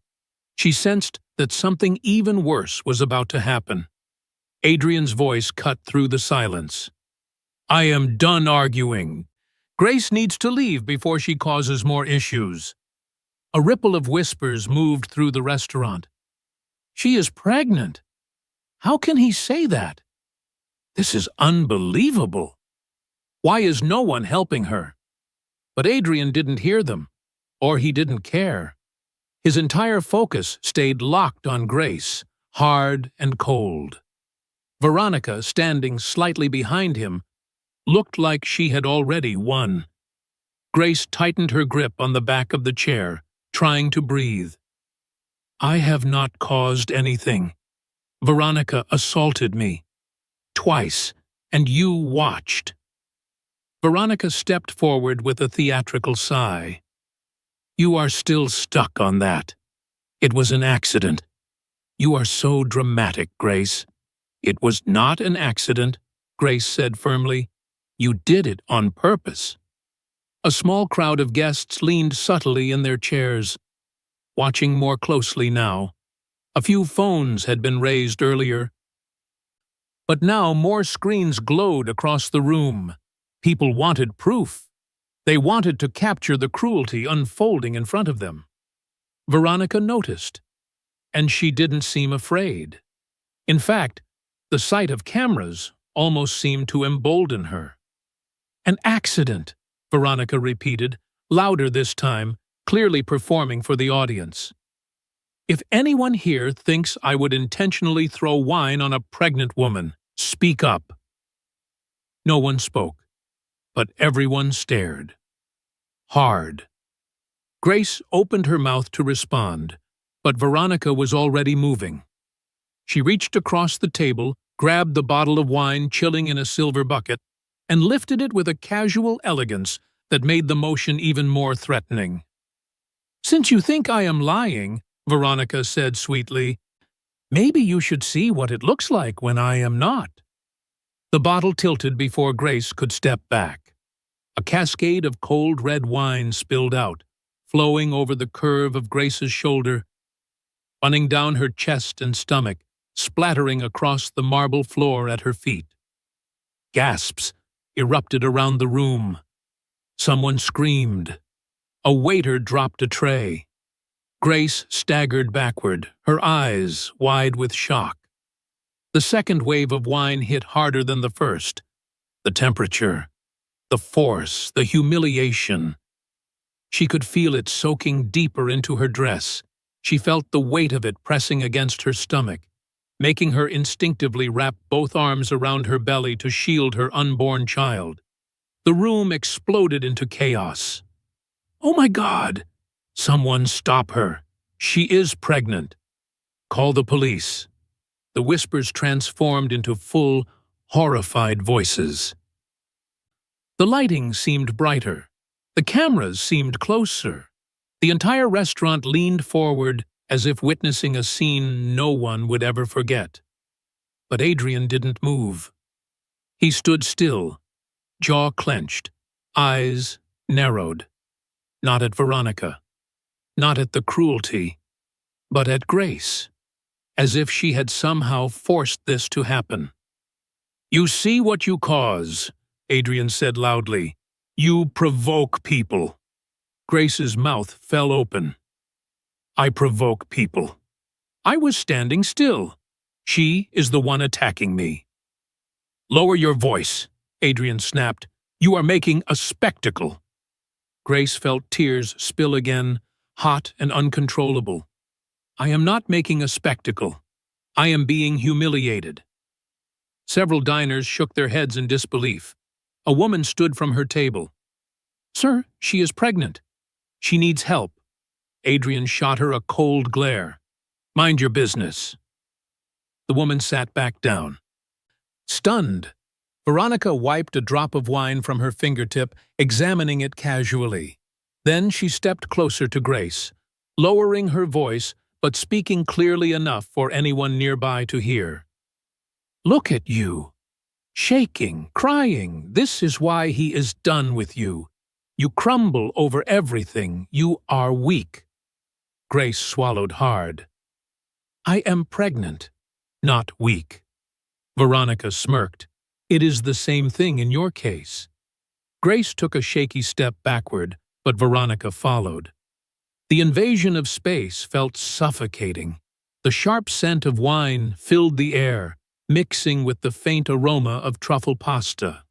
She sensed that something even worse was about to happen. Adrian's voice cut through the silence. "I am done arguing. Grace needs to leave before she causes more issues." A ripple of whispers moved through the restaurant. "She is pregnant. How can he say that? This is unbelievable. Why is no one helping her?" But Adrian didn't hear them, or he didn't care. His entire focus stayed locked on Grace, hard and cold. Veronica, standing slightly behind him, looked like she had already won. Grace tightened her grip on the back of the chair, trying to breathe. "I have not caused anything. Veronica assaulted me. Twice, and you watched." Veronica stepped forward with a theatrical sigh. "You are still stuck on that. It was an accident. You are so dramatic, Grace." "It was not an accident," Grace said firmly. "You did it on purpose." A small crowd of guests leaned subtly in their chairs, watching more closely now. A few phones had been raised earlier, but now more screens glowed across the room. People wanted proof. They wanted to capture the cruelty unfolding in front of them. Veronica noticed, and she didn't seem afraid. In fact, the sight of cameras almost seemed to embolden her. "An accident," Veronica repeated, louder this time, clearly performing for the audience. "If anyone here thinks I would intentionally throw wine on a pregnant woman, speak up." No one spoke, but everyone stared. Hard. Grace opened her mouth to respond, but Veronica was already moving. She reached across the table, grabbed the bottle of wine chilling in a silver bucket, and lifted it with a casual elegance that made the motion even more threatening. "Since you think I am lying," Veronica said sweetly, "maybe you should see what it looks like when I am not." The bottle tilted before Grace could step back. A cascade of cold red wine spilled out, flowing over the curve of Grace's shoulder, running down her chest and stomach, splattering across the marble floor at her feet. Gasps erupted around the room. Someone screamed. A waiter dropped a tray. Grace staggered backward, her eyes wide with shock. The second wave of wine hit harder than the first. The temperature, the force, the humiliation. She could feel it soaking deeper into her dress. She felt the weight of it pressing against her stomach, making her instinctively wrap both arms around her belly to shield her unborn child. The room exploded into chaos. "Oh my God! Someone stop her! She is pregnant! Call the police!" The whispers transformed into full, horrified voices. The lighting seemed brighter. The cameras seemed closer. The entire restaurant leaned forward as if witnessing a scene no one would ever forget. But Adrian didn't move. He stood still, jaw clenched, eyes narrowed. Not at Veronica, not at the cruelty, but at Grace, as if she had somehow forced this to happen. "You see what you cause," Adrian said loudly. "You provoke people." Grace's mouth fell open. "I provoke people. I was standing still. She is the one attacking me." "Lower your voice," Adrian snapped. "You are making a spectacle." Grace felt tears spill again, hot and uncontrollable. "I am not making a spectacle. I am being humiliated." Several diners shook their heads in disbelief. A woman stood from her table. "Sir, she is pregnant. She needs help." Adrian shot her a cold glare. "Mind your business." The woman sat back down. Stunned, Veronica wiped a drop of wine from her fingertip, examining it casually. Then she stepped closer to Grace, lowering her voice but speaking clearly enough for anyone nearby to hear. "Look at you. Shaking, crying. This is why he is done with you. You crumble over everything. You are weak." Grace swallowed hard. "I am pregnant, not weak." Veronica smirked. "It is the same thing in your case." Grace took a shaky step backward, but Veronica followed. The invasion of space felt suffocating. The sharp scent of wine filled the air, mixing with the faint aroma of truffle pasta.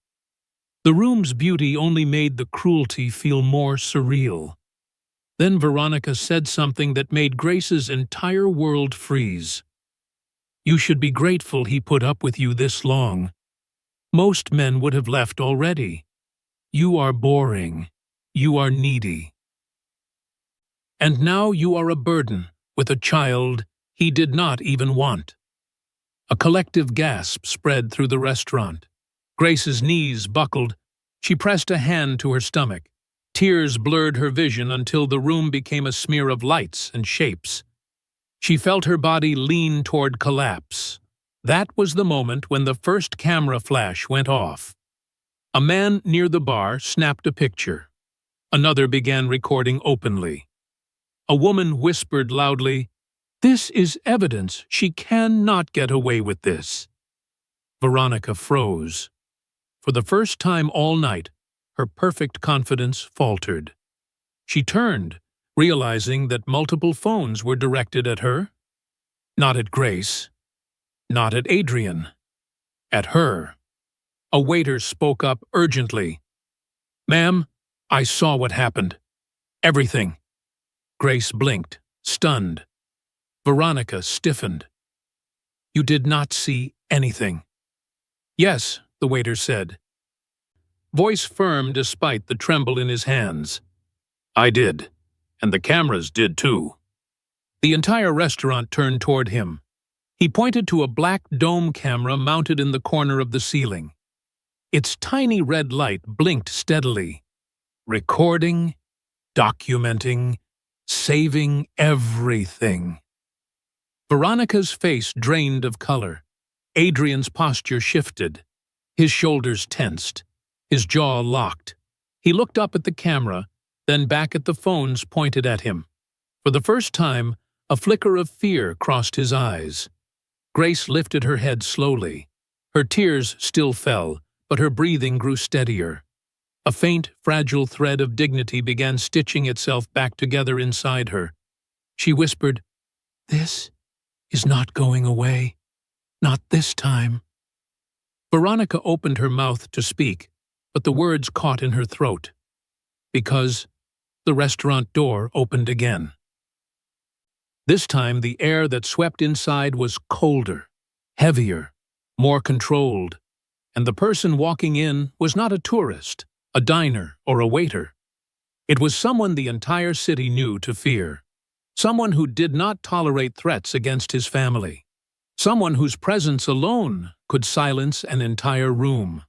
The room's beauty only made the cruelty feel more surreal. Then Veronica said something that made Grace's entire world freeze. "You should be grateful he put up with you this long. Most men would have left already. You are boring. You are needy. And now you are a burden, with a child he did not even want." A collective gasp spread through the restaurant. Grace's knees buckled. She pressed a hand to her stomach. Tears blurred her vision until the room became a smear of lights and shapes. She felt her body lean toward collapse. That was the moment when the first camera flash went off. A man near the bar snapped a picture. Another began recording openly. A woman whispered loudly, "This is evidence. She cannot get away with this." Veronica froze. For the first time all night, her perfect confidence faltered. She turned, realizing that multiple phones were directed at her. Not at Grace. Not at Adrian. At her. A waiter spoke up urgently. "Ma'am, I saw what happened. Everything." Grace blinked, stunned. Veronica stiffened. "You did not see anything." "Yes," the waiter said. voice firm despite the tremble in his hands. "I did, and the cameras did too." The entire restaurant turned toward him. He pointed to a black dome camera mounted in the corner of the ceiling. Its tiny red light blinked steadily, recording, documenting, saving everything. Veronica's face drained of color. Adrian's posture shifted. His shoulders tensed. His jaw locked. He looked up at the camera, then back at the phones pointed at him. For the first time, a flicker of fear crossed his eyes. Grace lifted her head slowly. Her tears still fell, but her breathing grew steadier. A faint, fragile thread of dignity began stitching itself back together inside her. She whispered, "This is not going away. Not this time." Veronica opened her mouth to speak, but the words caught in her throat. Because the restaurant door opened again. This time the air that swept inside was colder, heavier, more controlled, and the person walking in was not a tourist, a diner, or a waiter. It was someone the entire city knew to fear. Someone who did not tolerate threats against his family. Someone whose presence alone could silence an entire room.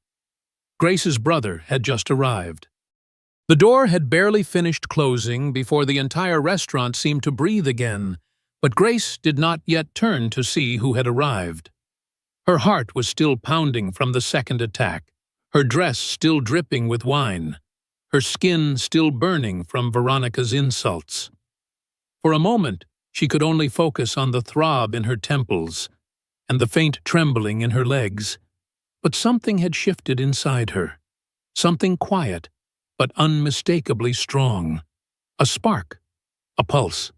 Grace's brother had just arrived. The door had barely finished closing before the entire restaurant seemed to breathe again, but Grace did not yet turn to see who had arrived. Her heart was still pounding from the second attack, her dress still dripping with wine, her skin still burning from Veronica's insults. For a moment, she could only focus on the throb in her temples and the faint trembling in her legs, but something had shifted inside her. Something quiet, but unmistakably strong. A spark, a pulse.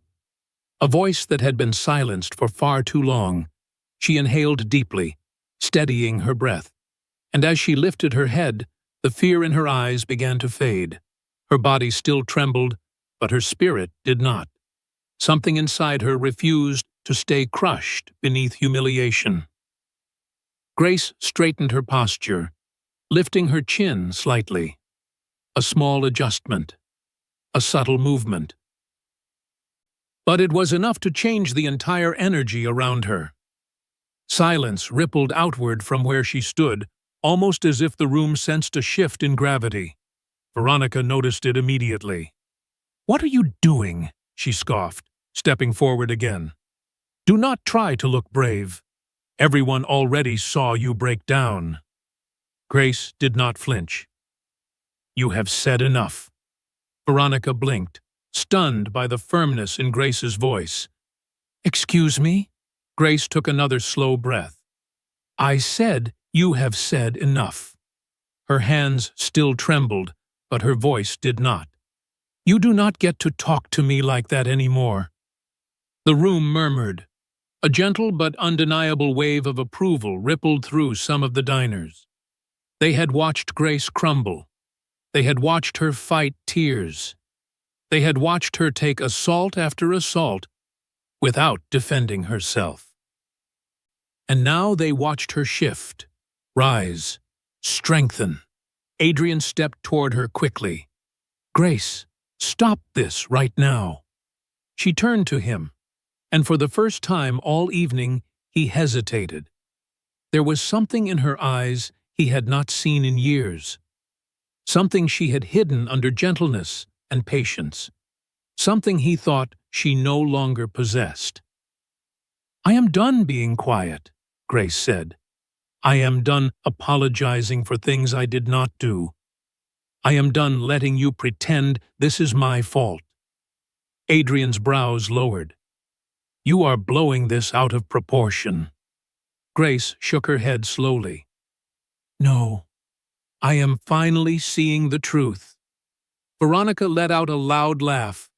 A voice that had been silenced for far too long. She inhaled deeply, steadying her breath, and as she lifted her head, the fear in her eyes began to fade. Her body still trembled, but her spirit did not. Something inside her refused to stay crushed beneath humiliation. Grace straightened her posture, lifting her chin slightly. A small adjustment, a subtle movement. But it was enough to change the entire energy around her. Silence rippled outward from where she stood, almost as if the room sensed a shift in gravity. Veronica noticed it immediately. "What are you doing?" she scoffed, stepping forward again. "Do not try to look brave. Everyone already saw you break down." Grace did not flinch. "You have said enough." Veronica blinked, stunned by the firmness in Grace's voice. "Excuse me?" Grace took another slow breath. "I said you have said enough." Her hands still trembled, but her voice did not. "You do not get to talk to me like that anymore." The room murmured. A gentle but undeniable wave of approval rippled through some of the diners. They had watched Grace crumble. They had watched her fight tears. They had watched her take assault after assault without defending herself. And now they watched her shift, rise, strengthen. Adrian stepped toward her quickly. "Grace, stop this right now." She turned to him, and for the first time all evening he hesitated. There was something in her eyes he had not seen in years. Something she had hidden under gentleness and patience. Something he thought she no longer possessed. "I am done being quiet," Grace said. "I am done apologizing for things I did not do. I am done letting you pretend this is my fault." Adrian's brows lowered. "You are blowing this out of proportion." Grace shook her head slowly. "No, I am finally seeing the truth." Veronica let out a loud laugh.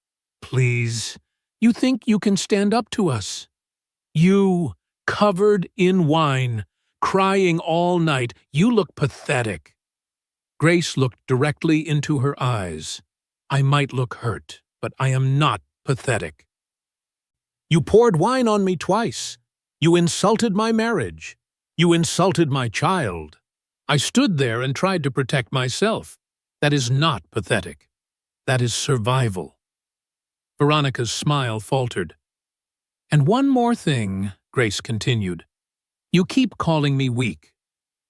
"Please, you think you can stand up to us? You, covered in wine, crying all night, you look pathetic." Grace looked directly into her eyes. "I might look hurt, but I am not pathetic. You poured wine on me twice. You insulted my marriage. You insulted my child. I stood there and tried to protect myself. That is not pathetic. That is survival." Veronica's smile faltered. "And one more thing," Grace continued. "You keep calling me weak,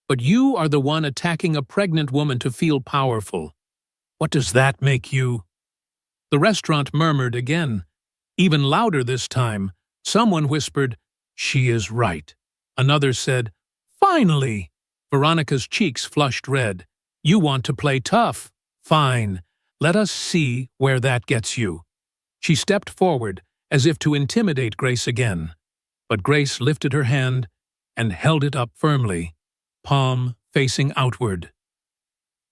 but you are the one attacking a pregnant woman to feel powerful. What does that make you?" The restaurant murmured again, even louder this time. Someone whispered, "She is right." Another said, "Finally!" Veronica's cheeks flushed red. "You want to play tough? Fine. Let us see where that gets you." She stepped forward, as if to intimidate Grace again. But Grace lifted her hand and held it up firmly, palm facing outward.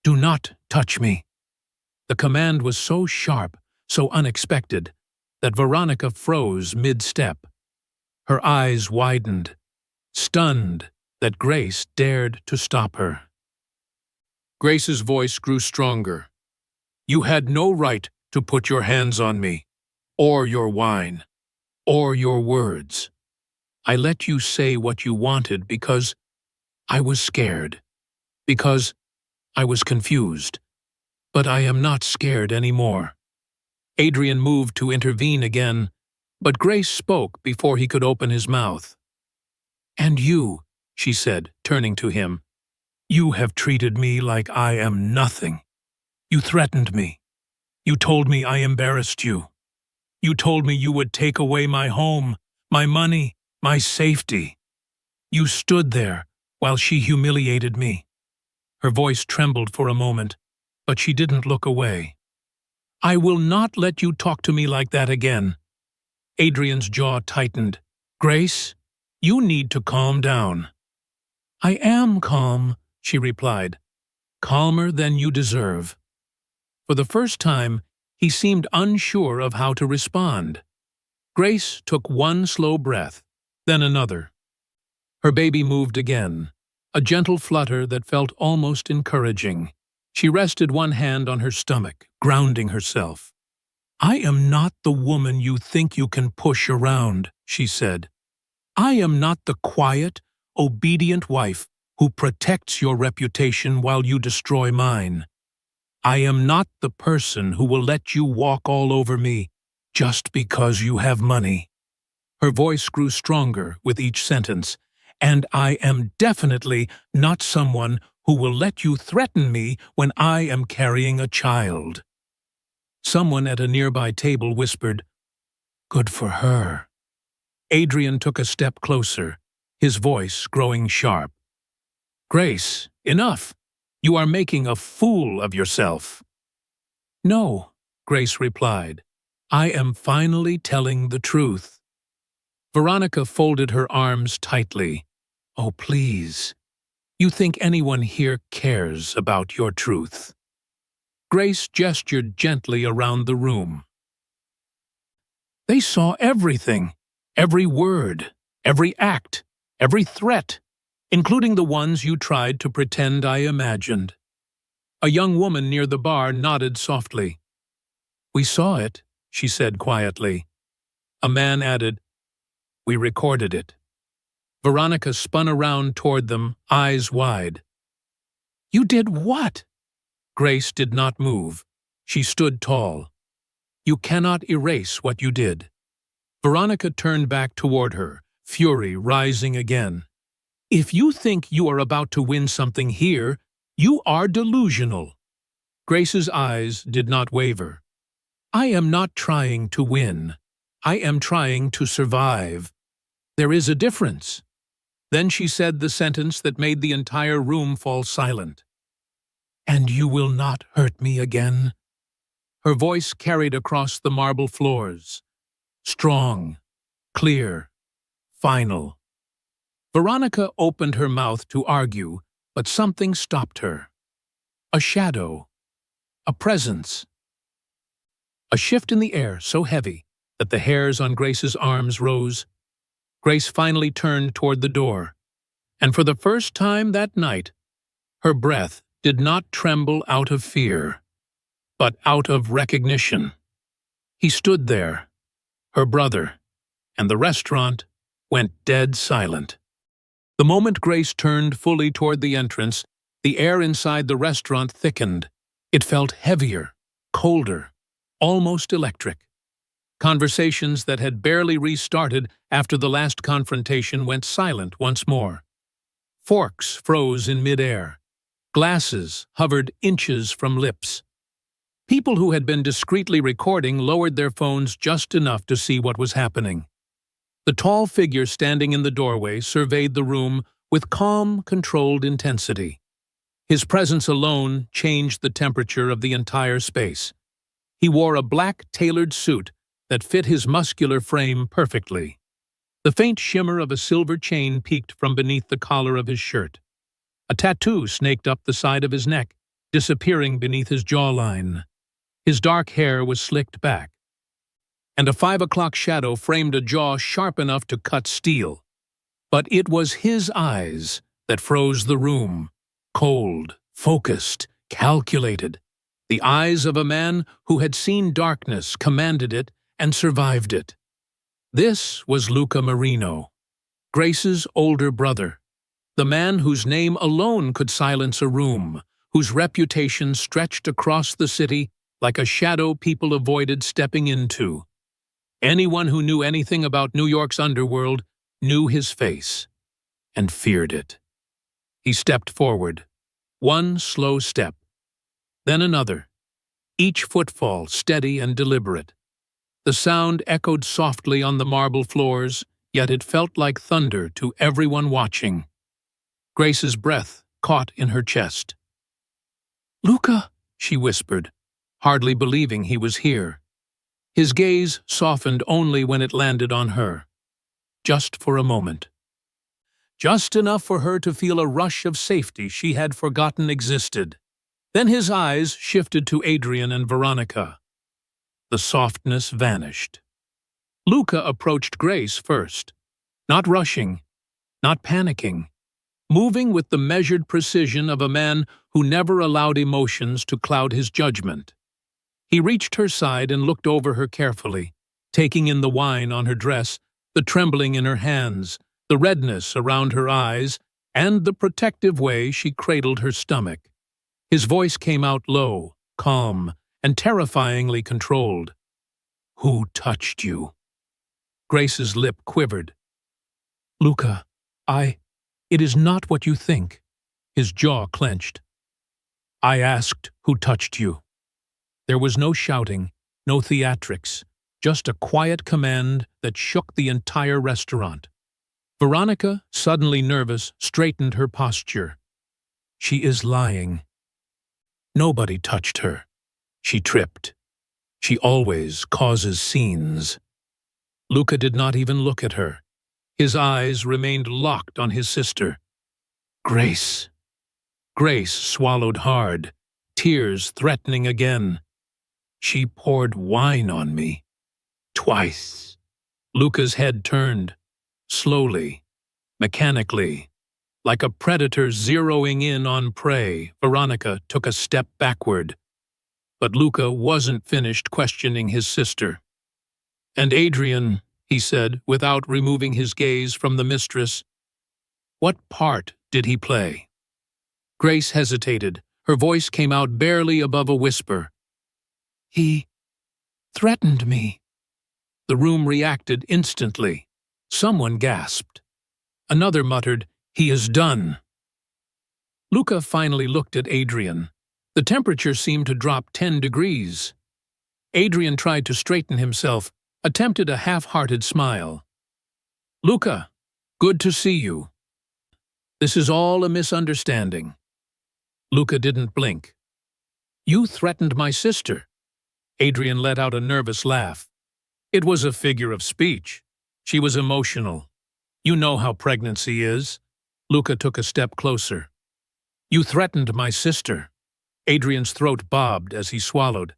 "Do not touch me." The command was so sharp, so unexpected, that Veronica froze mid-step. Her eyes widened, stunned that Grace dared to stop her. Grace's voice grew stronger. "You had no right to put your hands on me, or your wine, or your words. I let you say what you wanted because I was scared, because I was confused. But I am not scared anymore." Adrian moved to intervene again, but Grace spoke before he could open his mouth. "And you," she said, turning to him, "you have treated me like I am nothing. You threatened me. You told me I embarrassed you. You told me you would take away my home, my money, my safety. You stood there while she humiliated me." Her voice trembled for a moment, but she didn't look away. "I will not let you talk to me like that again." Adrian's jaw tightened. "Grace, you need to calm down." "I am calm," she replied. "Calmer than you deserve." For the first time, he seemed unsure of how to respond. Grace took one slow breath, then another. Her baby moved again, a gentle flutter that felt almost encouraging. She rested one hand on her stomach, grounding herself. "I am not the woman you think you can push around," she said. "I am not the quiet, obedient wife who protects your reputation while you destroy mine. I am not the person who will let you walk all over me just because you have money." Her voice grew stronger with each sentence. "And I am definitely not someone who will let you threaten me when I am carrying a child." Someone at a nearby table whispered, "Good for her." Adrian took a step closer, his voice growing sharp. "Grace, enough. You are making a fool of yourself." "No," Grace replied. "I am finally telling the truth." Veronica folded her arms tightly. "Oh, please. You think anyone here cares about your truth?" Grace gestured gently around the room. "They saw everything, every word, every act, every threat, including the ones you tried to pretend I imagined." A young woman near the bar nodded softly. "We saw it," she said quietly. A man added, "We recorded it." Veronica spun around toward them, eyes wide. "You did what?" Grace did not move. She stood tall. "You cannot erase what you did." Veronica turned back toward her, fury rising again. "If you think you are about to win something here, you are delusional." Grace's eyes did not waver. "I am not trying to win. I am trying to survive. There is a difference." Then she said the sentence that made the entire room fall silent. "And you will not hurt me again." Her voice carried across the marble floors. Strong, clear, final. Veronica opened her mouth to argue, but something stopped her. A shadow. A presence. A shift in the air so heavy that the hairs on Grace's arms rose. Grace finally turned toward the door, and for the first time that night, her breath did not tremble out of fear, but out of recognition. He stood there, her brother, and the restaurant went dead silent. The moment Grace turned fully toward the entrance, The air inside the restaurant thickened. It felt heavier, colder, almost electric. Conversations that had barely restarted after the last confrontation went silent once more. Forks froze in midair. Glasses hovered inches from lips. People who had been discreetly recording lowered their phones just enough to see what was happening. The tall figure standing in the doorway surveyed the room with calm, controlled intensity. His presence alone changed the temperature of the entire space. He wore a black, tailored suit that fit his muscular frame perfectly. The faint shimmer of a silver chain peeked from beneath the collar of his shirt. A tattoo snaked up the side of his neck, disappearing beneath his jawline. His dark hair was slicked back, and a 5 o'clock shadow framed a jaw sharp enough to cut steel. But it was his eyes that froze the room. Cold, focused, calculated. The eyes of a man who had seen darkness, commanded it, and survived it. This was Luca Marino, Grace's older brother, the man whose name alone could silence a room, whose reputation stretched across the city like a shadow people avoided stepping into. Anyone who knew anything about New York's underworld knew his face and feared it. He stepped forward, one slow step, then another, each footfall steady and deliberate. The sound echoed softly on the marble floors, yet it felt like thunder to everyone watching. Grace's breath caught in her chest. "Luca," she whispered, hardly believing he was here. His gaze softened only when it landed on her. Just for a moment. Just enough for her to feel a rush of safety she had forgotten existed. Then his eyes shifted to Adrian and Veronica. The softness vanished. Luca approached Grace first, not rushing, not panicking, moving with the measured precision of a man who never allowed emotions to cloud his judgment. He reached her side and looked over her carefully, taking in the wine on her dress, the trembling in her hands, the redness around her eyes, and the protective way she cradled her stomach. His voice came out low, calm, and terrifyingly controlled. "Who touched you?" Grace's lip quivered. "Luca, it is not what you think." His jaw clenched. "I asked who touched you." There was no shouting, no theatrics, just a quiet command that shook the entire restaurant. Veronica, suddenly nervous, straightened her posture. "She is lying." Nobody touched her. She tripped. She always causes scenes. Luca did not even look at her. His eyes remained locked on his sister. "Grace." Grace swallowed hard, tears threatening again. "She poured wine on me. Twice." Luca's head turned, slowly, mechanically. Like a predator zeroing in on prey, Veronica took a step backward. But Luca wasn't finished questioning his sister. "And Adrian," he said, without removing his gaze from the mistress, "what part did he play?" Grace hesitated. Her voice came out barely above a whisper. "He threatened me." The room reacted instantly. Someone gasped. Another muttered, "He is done." Luca finally looked at Adrian. The temperature seemed to drop 10 degrees. Adrian tried to straighten himself, attempted a half-hearted smile. "Luca, good to see you. This is all a misunderstanding." Luca didn't blink. "You threatened my sister." Adrian let out a nervous laugh. "It was a figure of speech. She was emotional. You know how pregnancy is." Luca took a step closer. "You threatened my sister." Adrian's throat bobbed as he swallowed.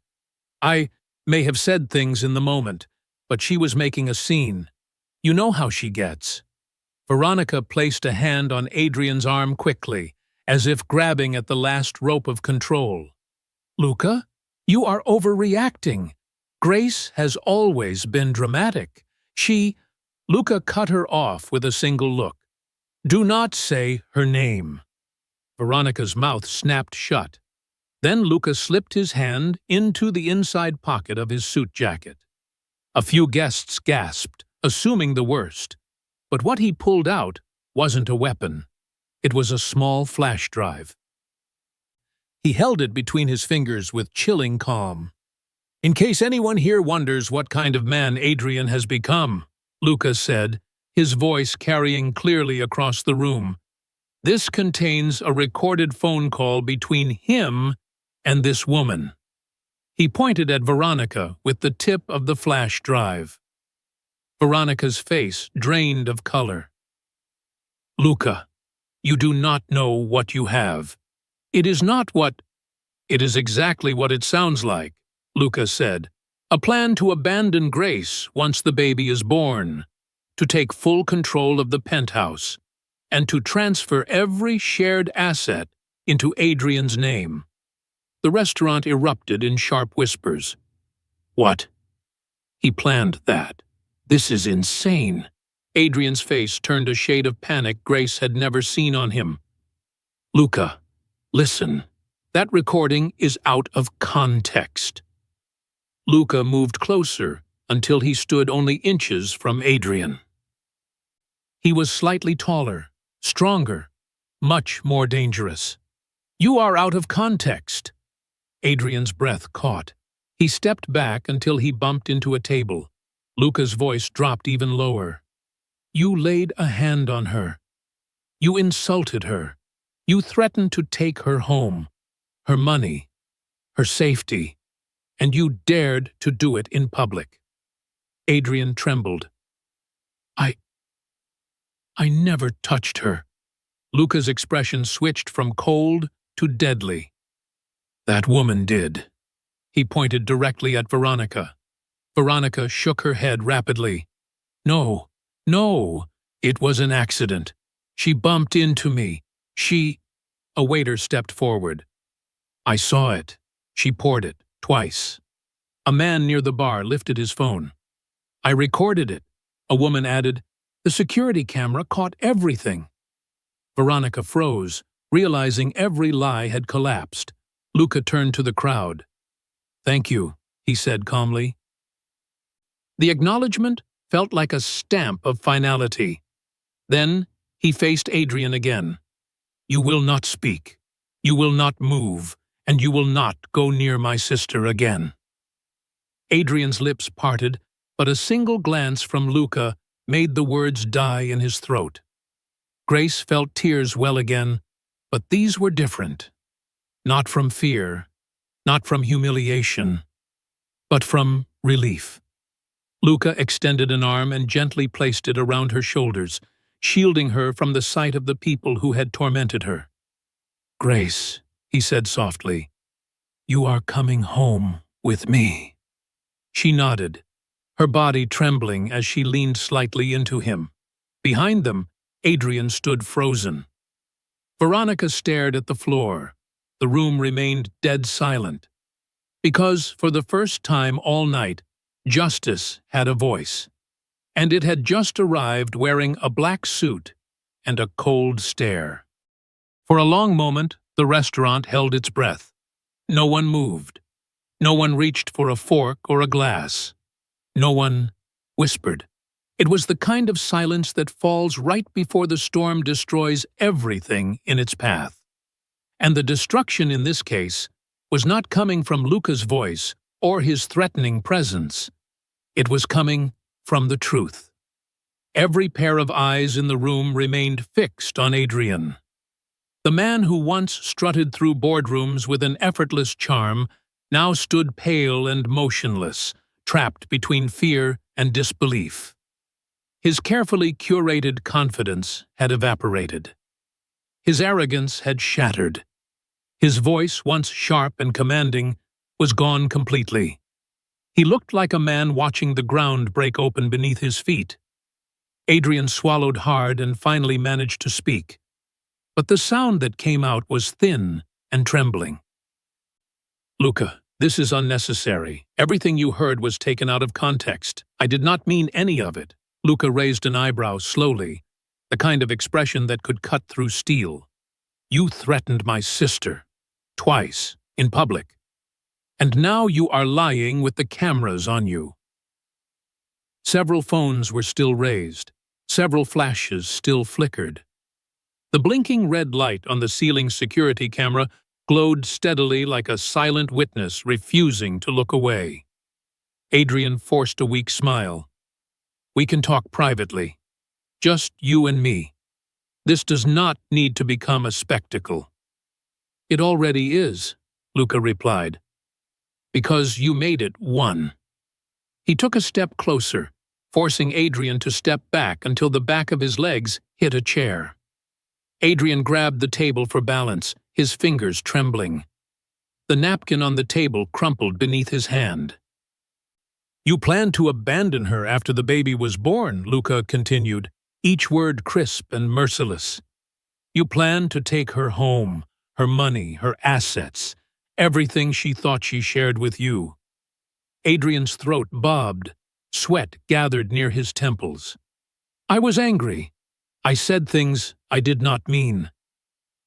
"I may have said things in the moment, but she was making a scene. You know how she gets." Veronica placed a hand on Adrian's arm quickly, as if grabbing at the last rope of control. "Luca, you are overreacting. Grace has always been dramatic. Luca cut her off with a single look. "Do not say her name." Veronica's mouth snapped shut. Then Luca slipped his hand into the inside pocket of his suit jacket. A few guests gasped, assuming the worst. But what he pulled out wasn't a weapon. It was a small flash drive. He held it between his fingers with chilling calm. "In case anyone here wonders what kind of man Adrian has become," Luca said, his voice carrying clearly across the room, "this contains a recorded phone call between him and this woman." He pointed at Veronica with the tip of the flash drive. Veronica's face drained of color. "Luca, you do not know what you have. It is not what—" "It is exactly what it sounds like," Luca said. "A plan to abandon Grace once the baby is born, to take full control of the penthouse, and to transfer every shared asset into Adrian's name." The restaurant erupted in sharp whispers. "What? He planned that? This is insane." Adrian's face turned a shade of panic Grace had never seen on him. "Luca, listen. That recording is out of context." Luca moved closer until he stood only inches from Adrian. He was slightly taller, stronger, much more dangerous. "You are out of context." Adrian's breath caught. He stepped back until he bumped into a table. Luca's voice dropped even lower. "You laid a hand on her. You insulted her. You threatened to take her home, her money, her safety, and you dared to do it in public." Adrian trembled. I never touched her." Luca's expression switched from cold to deadly. "That woman did." He pointed directly at Veronica. Veronica shook her head rapidly. No, it was an accident. She bumped into me. A waiter stepped forward. "I saw it. She poured it, twice." A man near the bar lifted his phone. "I recorded it," a woman added. "The security camera caught everything." Veronica froze, realizing every lie had collapsed. Luca turned to the crowd. "Thank you," he said calmly. The acknowledgement felt like a stamp of finality. Then he faced Adrian again. "You will not speak. You will not move, and you will not go near my sister again." Adrian's lips parted, but a single glance from Luca made the words die in his throat. Grace felt tears well again, but these were different. Not from fear, not from humiliation, but from relief. Luca extended an arm and gently placed it around her shoulders, shielding her from the sight of the people who had tormented her. "Grace," he said softly, "you are coming home with me." She nodded, her body trembling as she leaned slightly into him. Behind them, Adrian stood frozen. Veronica stared at the floor. The room remained dead silent. Because, for the first time all night, justice had a voice. And it had just arrived wearing a black suit and a cold stare. For a long moment, the restaurant held its breath. No one moved. No one reached for a fork or a glass. No one whispered. It was the kind of silence that falls right before the storm destroys everything in its path. And the destruction in this case was not coming from Luca's voice or his threatening presence. It was coming from the truth. Every pair of eyes in the room remained fixed on Adrian. The man who once strutted through boardrooms with an effortless charm now stood pale and motionless, trapped between fear and disbelief. His carefully curated confidence had evaporated. His arrogance had shattered. His voice, once sharp and commanding, was gone completely. He looked like a man watching the ground break open beneath his feet. Adrian swallowed hard and finally managed to speak. But the sound that came out was thin and trembling. "Luca, this is unnecessary. Everything you heard was taken out of context. I did not mean any of it." Luca raised an eyebrow slowly, the kind of expression that could cut through steel. You threatened my sister, twice, in public. And now you are lying with the cameras on you." Several phones were still raised. Several flashes still flickered. The blinking red light on the ceiling security camera glowed steadily like a silent witness refusing to look away. Adrian forced a weak smile. "We can talk privately. Just you and me. This does not need to become a spectacle." "It already is," Luca replied. "Because you made it one." He took a step closer, forcing Adrian to step back until the back of his legs hit a chair. Adrian grabbed the table for balance, his fingers trembling. The napkin on the table crumpled beneath his hand. "You planned to abandon her after the baby was born," Luca continued, each word crisp and merciless. "You planned to take her home, her money, her assets, everything she thought she shared with you." Adrian's throat bobbed. Sweat gathered near his temples. "I was angry. I said things I did not mean."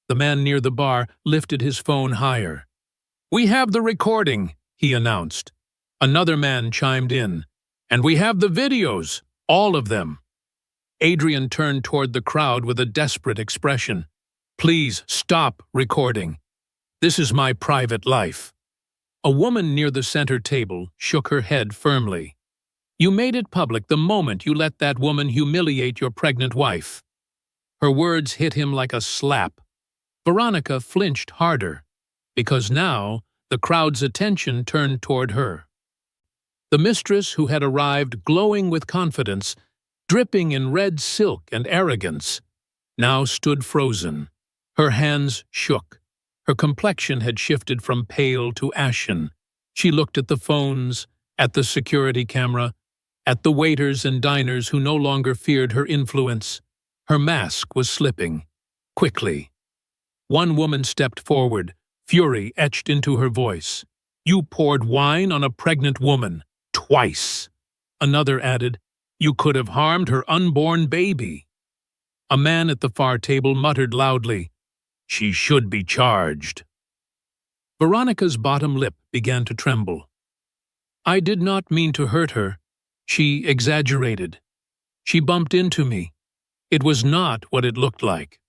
The man near the bar lifted his phone higher. "We have the recording," he announced. Another man chimed in. "And we have the videos, all of them." Adrian turned toward the crowd with a desperate expression. "Please stop recording. This is my private life." A woman near the center table shook her head firmly. "You made it public the moment you let that woman humiliate your pregnant wife." Her words hit him like a slap. Veronica flinched harder, because now the crowd's attention turned toward her. The mistress, who had arrived glowing with confidence, dripping in red silk and arrogance, now stood frozen. Her hands shook. Her complexion had shifted from pale to ashen. She looked at the phones, at the security camera, at the waiters and diners who no longer feared her influence. Her mask was slipping. Quickly. One woman stepped forward, fury etched into her voice. "You poured wine on a pregnant woman, twice." Another added, "You could have harmed her unborn baby." A man at the far table muttered loudly, "She should be charged." Veronica's bottom lip began to tremble. "I did not mean to hurt her. She exaggerated. She bumped into me. It was not what it looked like."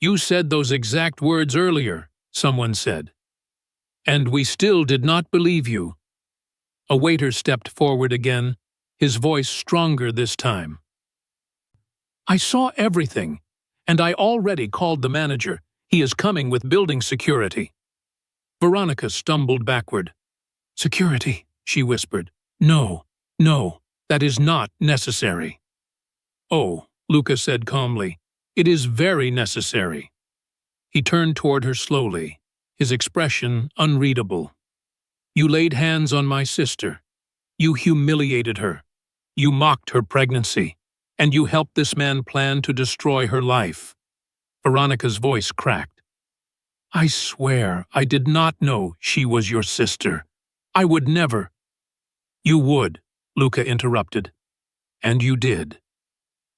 "You said those exact words earlier," someone said. "And we still did not believe you." A waiter stepped forward again, his voice stronger this time. "I saw everything, and I already called the manager. He is coming with building security." Veronica stumbled backward. "Security," she whispered. "No, no, that is not necessary." "Oh," Luca said calmly, "it is very necessary." He turned toward her slowly, his expression unreadable. "You laid hands on my sister. You humiliated her. You mocked her pregnancy. And you helped this man plan to destroy her life." Veronica's voice cracked. "I swear I did not know she was your sister. I would never." "You would," Luca interrupted. "And you did."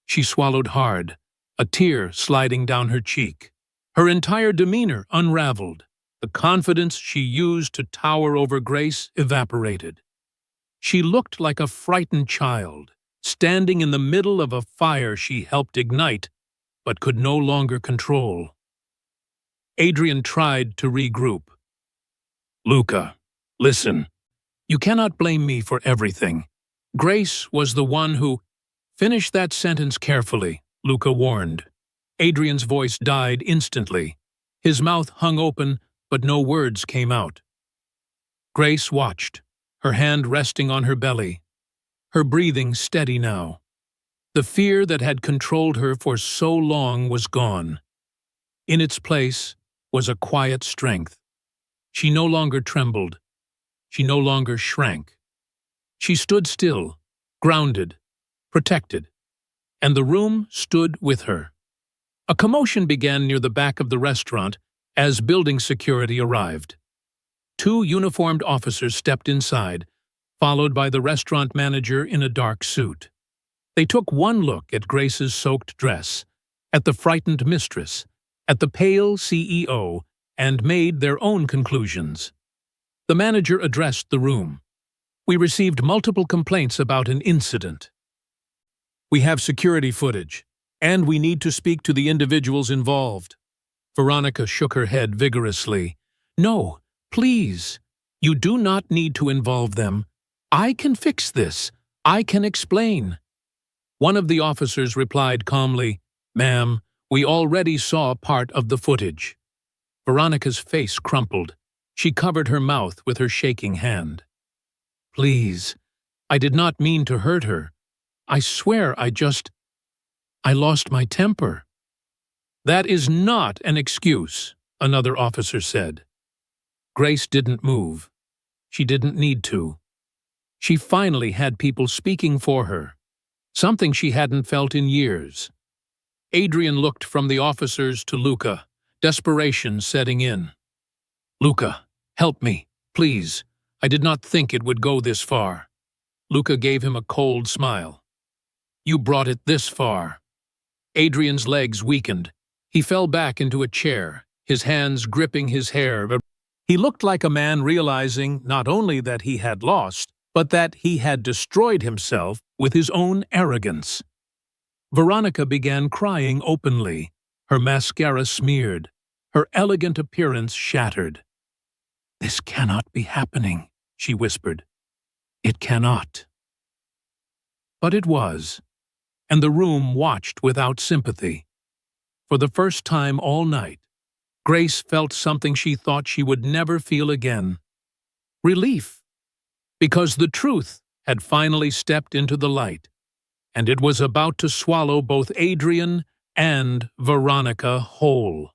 She swallowed hard, a tear sliding down her cheek. Her entire demeanor unraveled. The confidence she used to tower over Grace evaporated. She looked like a frightened child, standing in the middle of a fire she helped ignite, but could no longer control. Adrian tried to regroup. "Luca, listen. You cannot blame me for everything. Grace was the one who—" "Finish that sentence carefully," Luca warned. Adrian's voice died instantly. His mouth hung open, but no words came out. Grace watched, her hand resting on her belly, her breathing steady now. The fear that had controlled her for so long was gone. In its place was a quiet strength. She no longer trembled. She no longer shrank. She stood still, grounded, protected, and the room stood with her. A commotion began near the back of the restaurant as building security arrived. Two uniformed officers stepped inside, followed by the restaurant manager in a dark suit. They took one look at Grace's soaked dress, at the frightened mistress, at the pale CEO and made their own conclusions. The manager addressed the room. We received multiple complaints about an incident. We have security footage, and we need to speak to the individuals involved. Veronica shook her head vigorously. No, please. You do not need to involve them. I can fix this. I can explain. One of the officers replied calmly, Ma'am, we already saw part of the footage. Veronica's face crumpled. She covered her mouth with her shaking hand. Please, I did not mean to hurt her. I swear I lost my temper. That is not an excuse, another officer said. Grace didn't move. She didn't need to. She finally had people speaking for her, something she hadn't felt in years. Adrian looked from the officers to Luca, desperation setting in. Luca, help me, please. I did not think it would go this far. Luca gave him a cold smile. You brought it this far. Adrian's legs weakened. He fell back into a chair, his hands gripping his hair. He looked like a man realizing not only that he had lost, but that he had destroyed himself with his own arrogance. Veronica began crying openly, her mascara smeared, her elegant appearance shattered. This cannot be happening, she whispered. It cannot. But it was, and the room watched without sympathy. For the first time all night, Grace felt something she thought she would never feel again. Relief. Because the truth had finally stepped into the light, and it was about to swallow both Adrian and Veronica whole.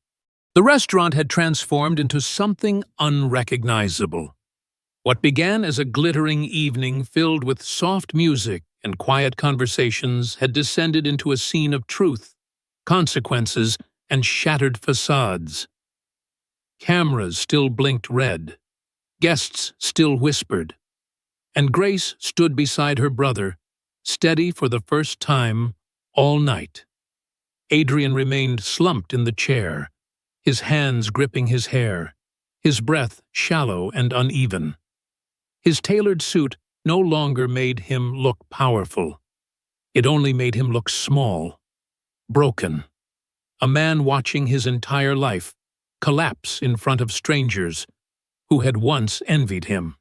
The restaurant had transformed into something unrecognizable. What began as a glittering evening filled with soft music and quiet conversations had descended into a scene of truth, consequences, and shattered facades. Cameras still blinked red. Guests still whispered. And Grace stood beside her brother, steady for the first time all night. Adrian remained slumped in the chair, his hands gripping his hair, his breath shallow and uneven. His tailored suit no longer made him look powerful. It only made him look small, broken. A man watching his entire life collapse in front of strangers who had once envied him.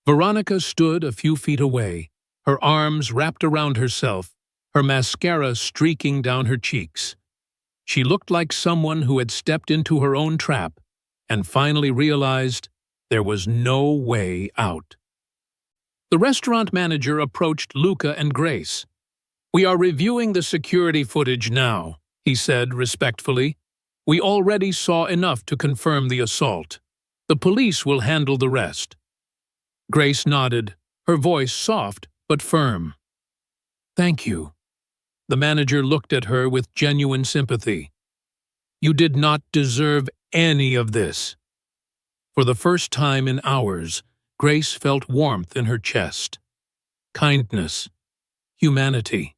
Veronica stood a few feet away, her arms wrapped around herself, her mascara streaking down her cheeks. She looked like someone who had stepped into her own trap and finally realized there was no way out. The restaurant manager approached Luca and Grace. We are reviewing the security footage now, he said respectfully. We already saw enough to confirm the assault. The police will handle the rest. Grace nodded, her voice soft but firm. Thank you. The manager looked at her with genuine sympathy. You did not deserve any of this. For the first time in hours, Grace felt warmth in her chest. Kindness. Humanity.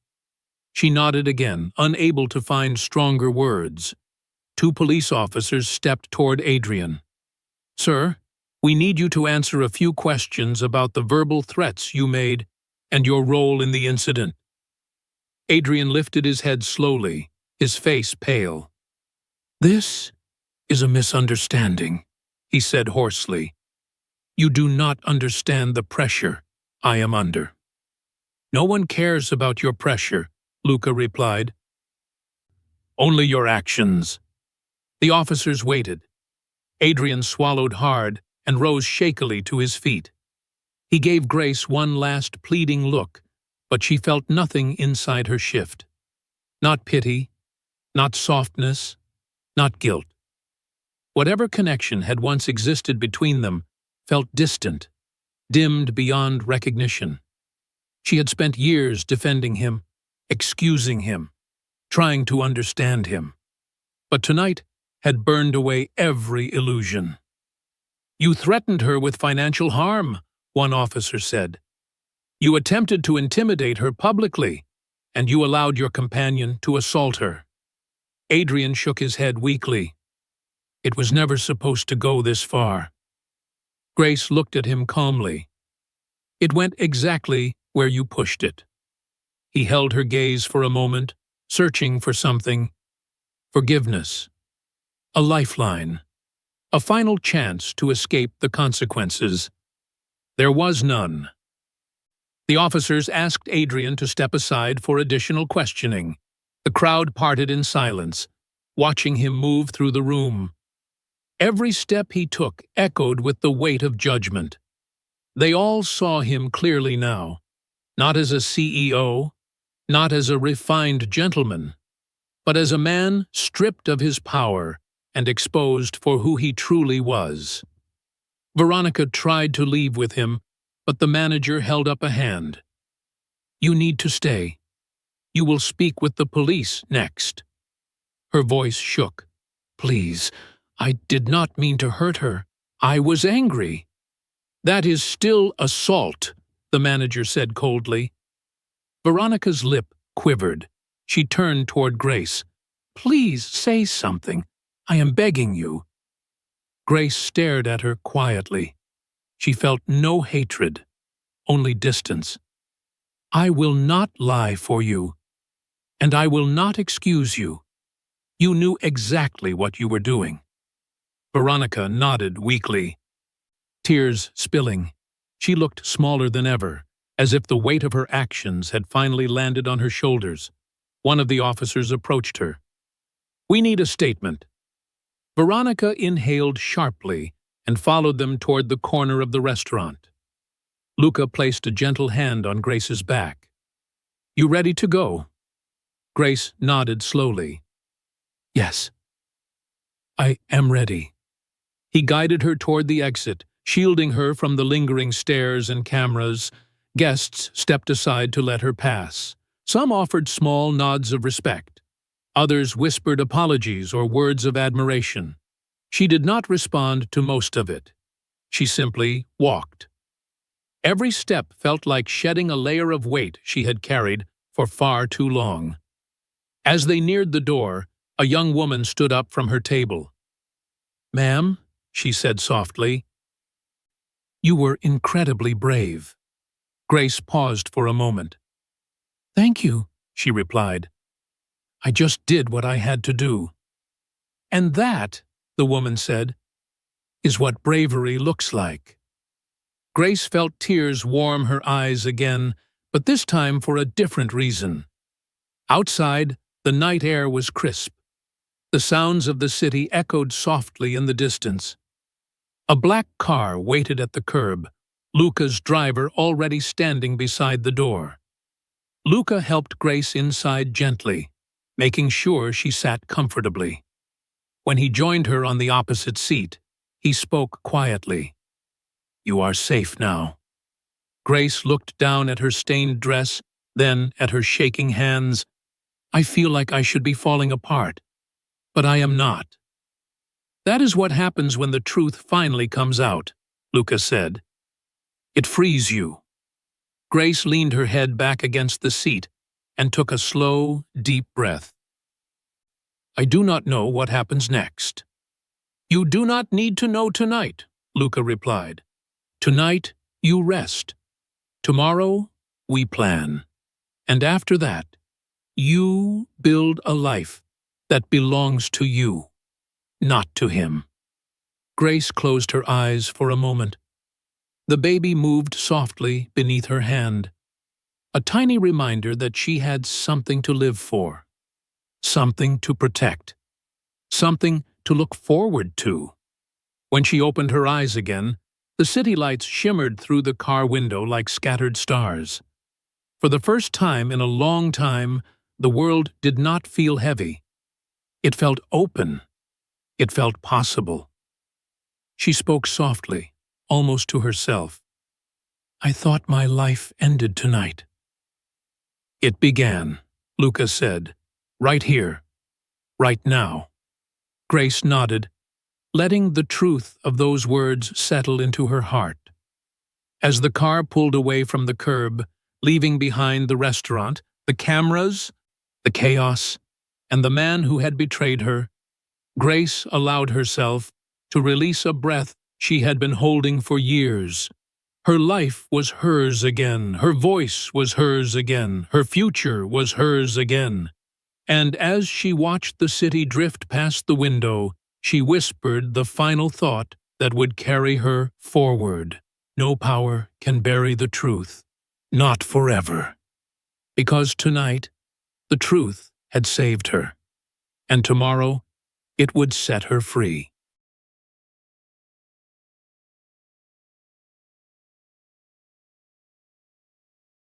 She nodded again, unable to find stronger words. Two police officers stepped toward Adrian. Sir, we need you to answer a few questions about the verbal threats you made and your role in the incident. Adrian lifted his head slowly, his face pale. This is a misunderstanding, he said hoarsely. You do not understand the pressure I am under. No one cares about your pressure, Luca replied. Only your actions. The officers waited. Adrian swallowed hard and rose shakily to his feet. He gave Grace one last pleading look, but she felt nothing inside her shift. Not pity, not softness, not guilt. Whatever connection had once existed between them felt distant, dimmed beyond recognition. She had spent years defending him, excusing him, trying to understand him. But tonight had burned away every illusion. You threatened her with financial harm, one officer said. You attempted to intimidate her publicly, and you allowed your companion to assault her. Adrian shook his head weakly. It was never supposed to go this far. Grace looked at him calmly. It went exactly where you pushed it. He held her gaze for a moment, searching for something. Forgiveness. A lifeline. A final chance to escape the consequences. There was none. The officers asked Adrian to step aside for additional questioning. The crowd parted in silence, watching him move through the room. Every step he took echoed with the weight of judgment. They all saw him clearly now, not as a CEO, not as a refined gentleman, but as a man stripped of his power and exposed for who he truly was. Veronica tried to leave with him, but the manager held up a hand. You need to stay. You will speak with the police next. Her voice shook. Please, I did not mean to hurt her. I was angry. That is still assault, the manager said coldly. Veronica's lip quivered. She turned toward Grace. Please say something. I am begging you. Grace stared at her quietly. She felt no hatred, only distance. I will not lie for you, and I will not excuse you. You knew exactly what you were doing. Veronica nodded weakly. Tears spilling, she looked smaller than ever, as if the weight of her actions had finally landed on her shoulders. One of the officers approached her. We need a statement. Veronica inhaled sharply and followed them toward the corner of the restaurant. Luca placed a gentle hand on Grace's back. You ready to go? Grace nodded slowly. Yes. I am ready. He guided her toward the exit, shielding her from the lingering stares and cameras. Guests stepped aside to let her pass. Some offered small nods of respect. Others whispered apologies or words of admiration. She did not respond to most of it. She simply walked. Every step felt like shedding a layer of weight she had carried for far too long. As they neared the door, a young woman stood up from her table. Ma'am, she said softly, you were incredibly brave. Grace paused for a moment. Thank you, she replied. I just did what I had to do. And that, the woman said, is what bravery looks like. Grace felt tears warm her eyes again, but this time for a different reason. Outside, the night air was crisp. The sounds of the city echoed softly in the distance. A black car waited at the curb, Luca's driver already standing beside the door. Luca helped Grace inside gently, making sure she sat comfortably. When he joined her on the opposite seat, he spoke quietly. You are safe now. Grace looked down at her stained dress, then at her shaking hands. I feel like I should be falling apart, but I am not. That is what happens when the truth finally comes out, Luca said. It frees you. Grace leaned her head back against the seat and took a slow, deep breath. I do not know what happens next. You do not need to know tonight, Luca replied. Tonight, you rest. Tomorrow, we plan. And after that, you build a life that belongs to you, not to him. Grace closed her eyes for a moment. The baby moved softly beneath her hand, a tiny reminder that she had something to live for, something to protect, something to look forward to. When she opened her eyes again, the city lights shimmered through the car window like scattered stars. For the first time in a long time, the world did not feel heavy. It felt open. It felt possible. She spoke softly, almost to herself. I thought my life ended tonight. It began, Luca said, right here, right now. Grace nodded, letting the truth of those words settle into her heart. As the car pulled away from the curb, leaving behind the restaurant, the cameras, the chaos, and the man who had betrayed her, Grace allowed herself to release a breath she had been holding for years. Her life was hers again, her voice was hers again, her future was hers again. And as she watched the city drift past the window, she whispered the final thought that would carry her forward. No power can bury the truth, not forever. Because tonight, the truth had saved her, and tomorrow it would set her free.